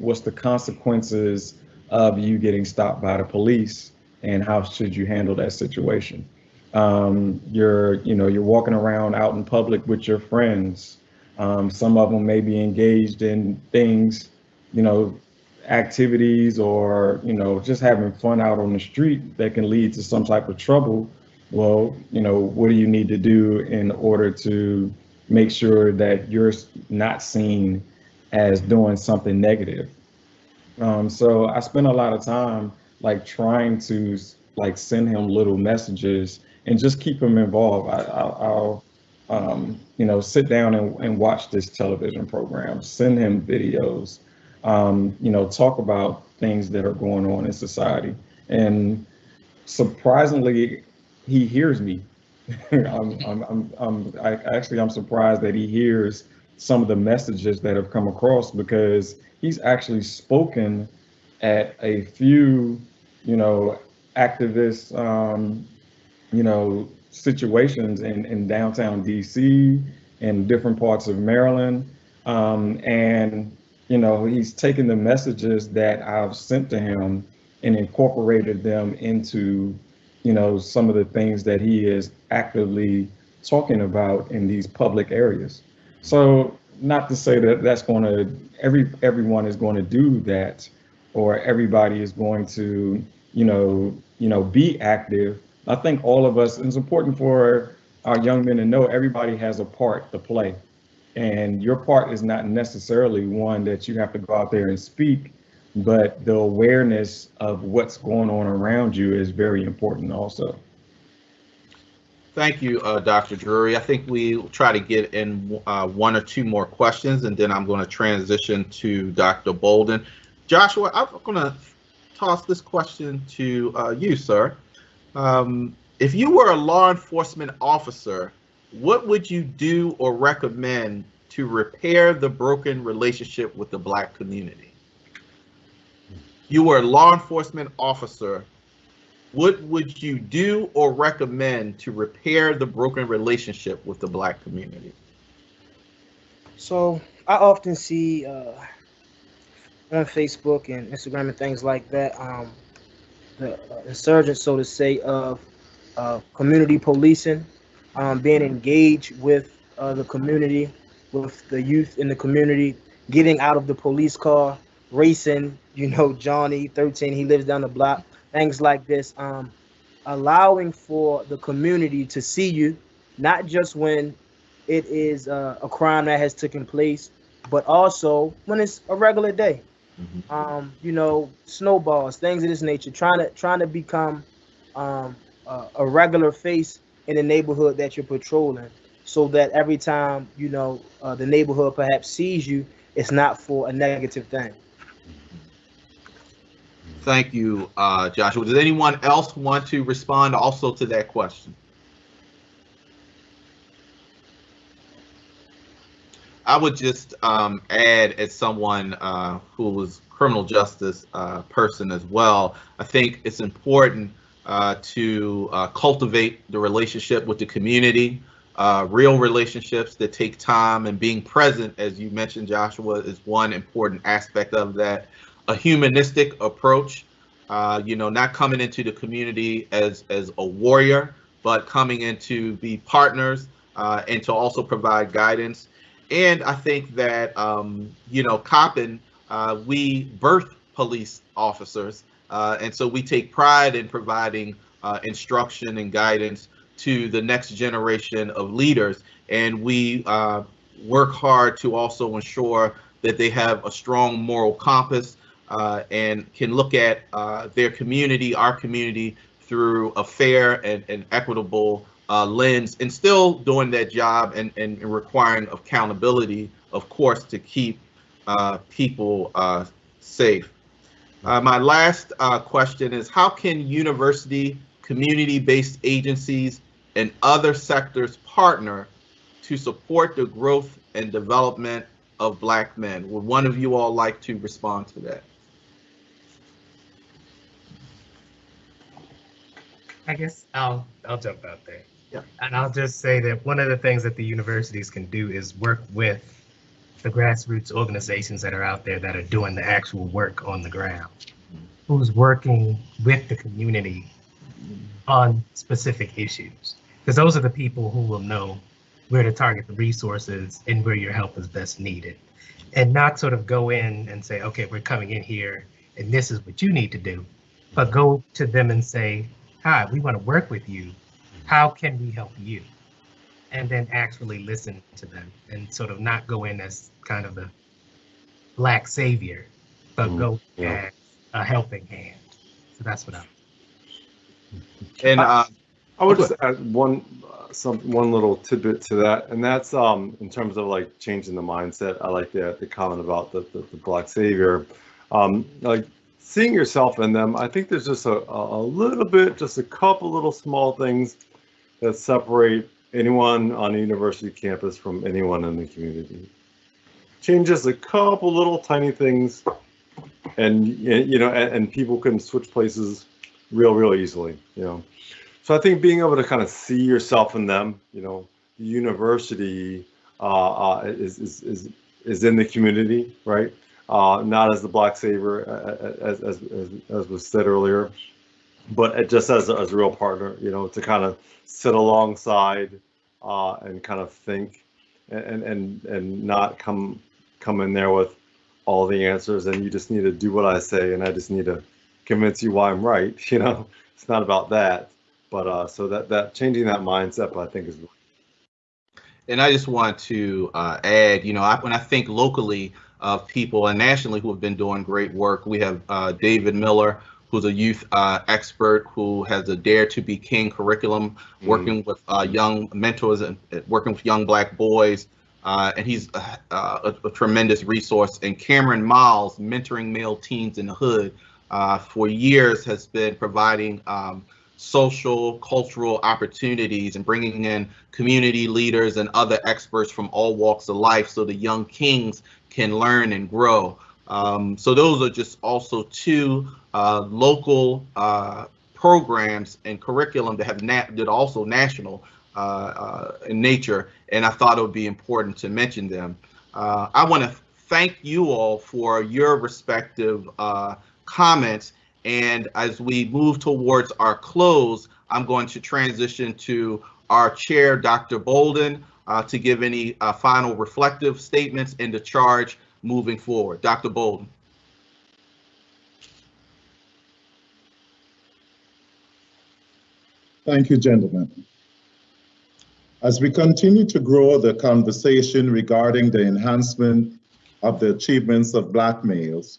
Speaker 6: what's the consequences of you getting stopped by the police and how should you handle that situation. You're walking around out in public with your friends. Some of them may be engaged in things, activities or, just having fun out on the street that can lead to some type of trouble. Well, what do you need to do in order to make sure that you're not seen as doing something negative? So I spend a lot of time like trying to like send him little messages and just keep him involved. I'll sit down and watch this television program, send him videos, talk about things that are going on in society. And surprisingly, he hears me. I'm surprised that he hears some of the messages that have come across, because he's actually spoken at a few, activist, situations in downtown DC and different parts of Maryland. And, he's taken the messages that I've sent to him and incorporated them into, some of the things that he is actively talking about in these public areas. So not to say that that's going to, everyone is going to do that, or everybody is going to, be active. I think all of us, and it's important for our young men to know everybody has a part to play. And your part is not necessarily one that you have to go out there and speak, but the awareness of what's going on around you is very important also.
Speaker 1: Thank you, Dr. Drewery. I think we'll try to get in one or two more questions, and then I'm going to transition to Dr. Bolden. Joshua, I'm going to toss this question to you, sir. If you were a law enforcement officer, what would you do or recommend to repair the broken relationship with the Black community? You were a law enforcement officer. What would you do or recommend to repair the broken relationship with the Black community?
Speaker 8: So I often see on Facebook and Instagram and things like that, the insurgence, so to say, of community policing, being engaged with the community, with the youth in the community, getting out of the police car, racing, Johnny, 13, he lives down the block, things like this, allowing for the community to see you, not just when it is a crime that has taken place, but also when it's a regular day. Snowballs, things of this nature, trying to become a regular face in the neighborhood that you're patrolling, so that every time the neighborhood perhaps sees you, it's not for a negative thing.
Speaker 1: Thank you, Joshua. Does anyone else want to respond also to that question? I would just add, as someone who was criminal justice person as well, I think it's important to cultivate the relationship with the community, real relationships that take time, and being present, as you mentioned, Joshua, is one important aspect of that. A humanistic approach, not coming into the community as a warrior, but coming in to be partners and to also provide guidance. And I think that, Coppin, we birth police officers, and so we take pride in providing instruction and guidance to the next generation of leaders. And we work hard to also ensure that they have a strong moral compass and can look at their community, our community, through a fair and equitable lens, and still doing that job and requiring accountability, of course, to keep people safe. My last question is, how can university, community-based agencies, and other sectors partner to support the growth and development of Black men? Would one of you all like to respond to that?
Speaker 5: I guess I'll jump out there.
Speaker 1: Yeah.
Speaker 5: And I'll just say that one of the things that the universities can do is work with the grassroots organizations that are out there that are doing the actual work on the ground, who's working with the community on specific issues. Because those are the people who will know where to target the resources and where your help is best needed. And not sort of go in and say, okay, we're coming in here and this is what you need to do, but go to them and say, hi, we want to work with you. How can we help you? And then actually listen to them and sort of not go in as kind of the Black savior, but go as a helping hand. So that's what I'm.
Speaker 1: And
Speaker 7: I would just add one little tidbit to that, and that's in terms of like changing the mindset. I like the comment about the Black savior, like seeing yourself in them. I think there's just a little bit, just a couple little small things that separate anyone on a university campus from anyone in the community. Changes a couple little tiny things, and and people can switch places real easily. So I think being able to kind of see yourself in them, the university is in the community, right? Not as the Black savior, as was said earlier, but just as a real partner, to kind of sit alongside and kind of think and not come in there with all the answers, and you just need to do what I say, and I just need to convince you why I'm right. It's not about that, but so that changing that mindset, I think, is.
Speaker 1: And I just want to add, you know, when I think locally of people and nationally who have been doing great work, we have David Miller, who's a youth expert who has a Dare to Be King curriculum, working with young mentors and working with young Black boys. And he's a tremendous resource. And Cameron Miles, Mentoring Male Teens in the Hood, for years has been providing social, cultural opportunities and bringing in community leaders and other experts from all walks of life so the young kings can learn and grow. So those are just also two local programs and curriculum that have that are also national in nature, and I thought it would be important to mention them. I want to thank you all for your respective comments, and as we move towards our close, I'm going to transition to our chair, Dr. Bolden, to give any final reflective statements and the charge moving forward. Dr. Bolden.
Speaker 4: Thank you, gentlemen. As we continue to grow the conversation regarding the enhancement of the achievements of Black males,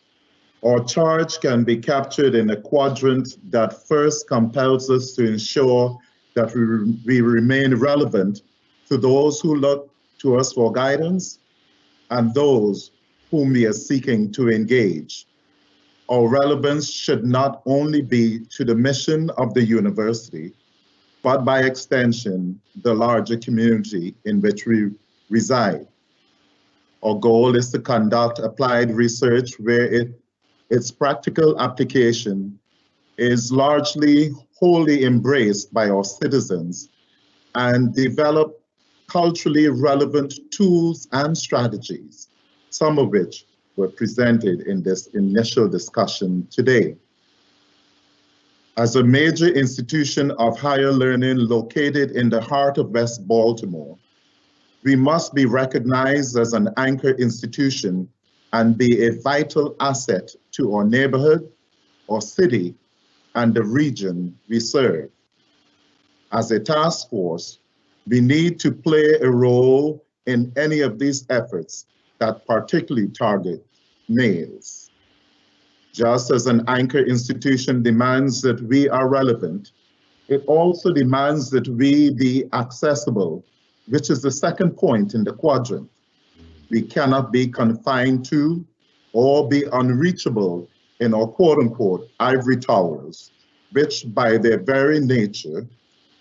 Speaker 4: our charge can be captured in a quadrant that first compels us to ensure that we remain relevant to those who look to us for guidance and those whom we are seeking to engage. Our relevance should not only be to the mission of the university, but by extension, the larger community in which we reside. Our goal is to conduct applied research where its practical application is largely wholly embraced by our citizens and develop culturally relevant tools and strategies, some of which were presented in this initial discussion today. As a major institution of higher learning located in the heart of West Baltimore, we must be recognized as an anchor institution and be a vital asset to our neighborhood, our city, and the region we serve. As a task force, we need to play a role in any of these efforts that particularly target males. Just as an anchor institution demands that we are relevant, it also demands that we be accessible, which is the second point in the quadrant. We cannot be confined to or be unreachable in our quote-unquote ivory towers, which by their very nature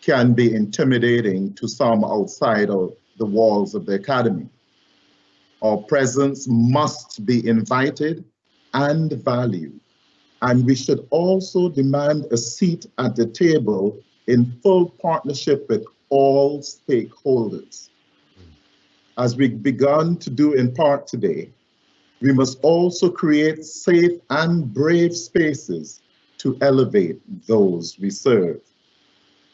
Speaker 4: can be intimidating to some outside of the walls of the academy. Our presence must be invited and valued, and we should also demand a seat at the table in full partnership with all stakeholders. As we've begun to do in part today, we must also create safe and brave spaces to elevate those we serve.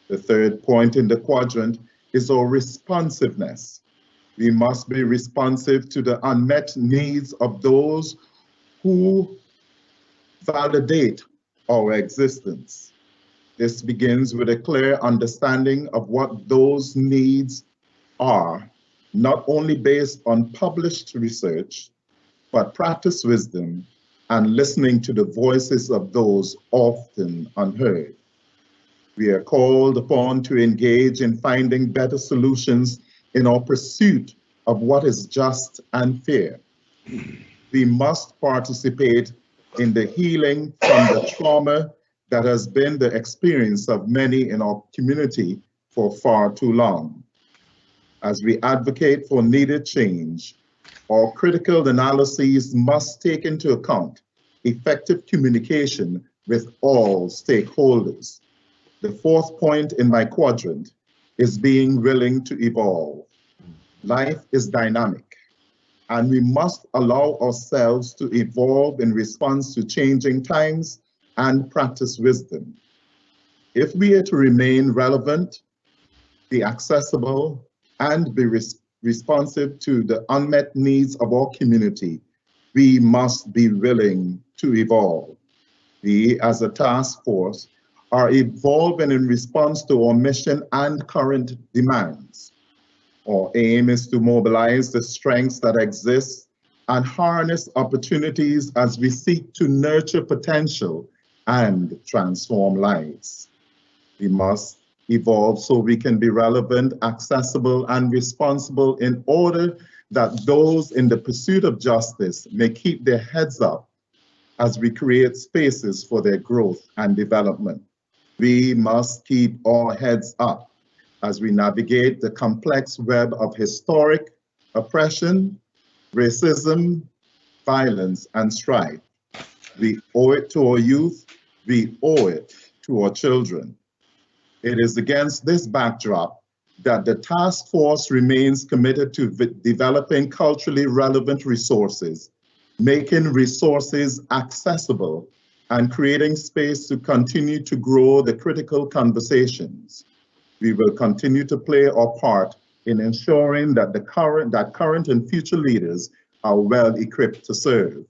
Speaker 4: The third point in the quadrant is our responsiveness. We must be responsive to the unmet needs of those who validate our existence. This begins with a clear understanding of what those needs are, not only based on published research, but practice wisdom and listening to the voices of those often unheard. We are called upon to engage in finding better solutions in our pursuit of what is just and fair. We must participate in the healing from the trauma that has been the experience of many in our community for far too long. As we advocate for needed change, our critical analyses must take into account effective communication with all stakeholders. The fourth point in my quadrant is being willing to evolve. Life is dynamic, and we must allow ourselves to evolve in response to changing times and practice wisdom. If we are to remain relevant, be accessible, and be responsive to the unmet needs of our community, we must be willing to evolve. We, as a task force, are evolving in response to our mission and current demands. Our aim is to mobilize the strengths that exist and harness opportunities as we seek to nurture potential and transform lives. We must evolve so we can be relevant, accessible, and responsible in order that those in the pursuit of justice may keep their heads up as we create spaces for their growth and development. We must keep our heads up as we navigate the complex web of historic oppression, racism, violence, and strife. We owe it to our youth, we owe it to our children. It is against this backdrop that the task force remains committed to developing culturally relevant resources, making resources accessible, and creating space to continue to grow the critical conversations. We will continue to play our part in ensuring that current and future leaders are well equipped to serve.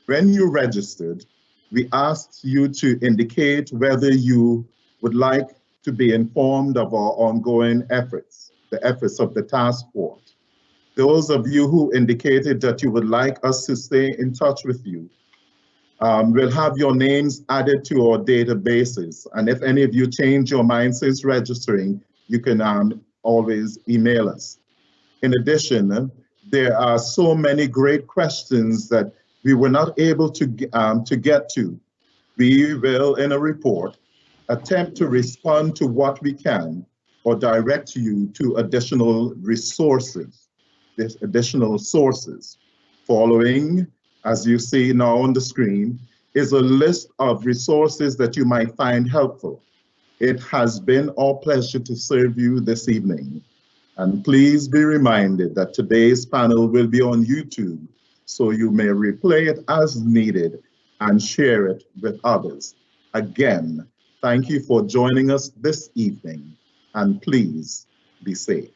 Speaker 4: When you registered, we asked you to indicate whether you would like to be informed of our ongoing efforts, the efforts of the task force. Those of you who indicated that you would like us to stay in touch with you, we'll have your names added to our databases. And if any of you change your mind since registering, you can always email us. In addition, there are so many great questions that we were not able to get to. We will, in a report, attempt to respond to what we can or direct you to additional resources, additional sources. Following, as you see now on the screen, is a list of resources that you might find helpful. It has been our pleasure to serve you this evening. And please be reminded that today's panel will be on YouTube, so you may replay it as needed and share it with others. Again, thank you for joining us this evening, and please be safe.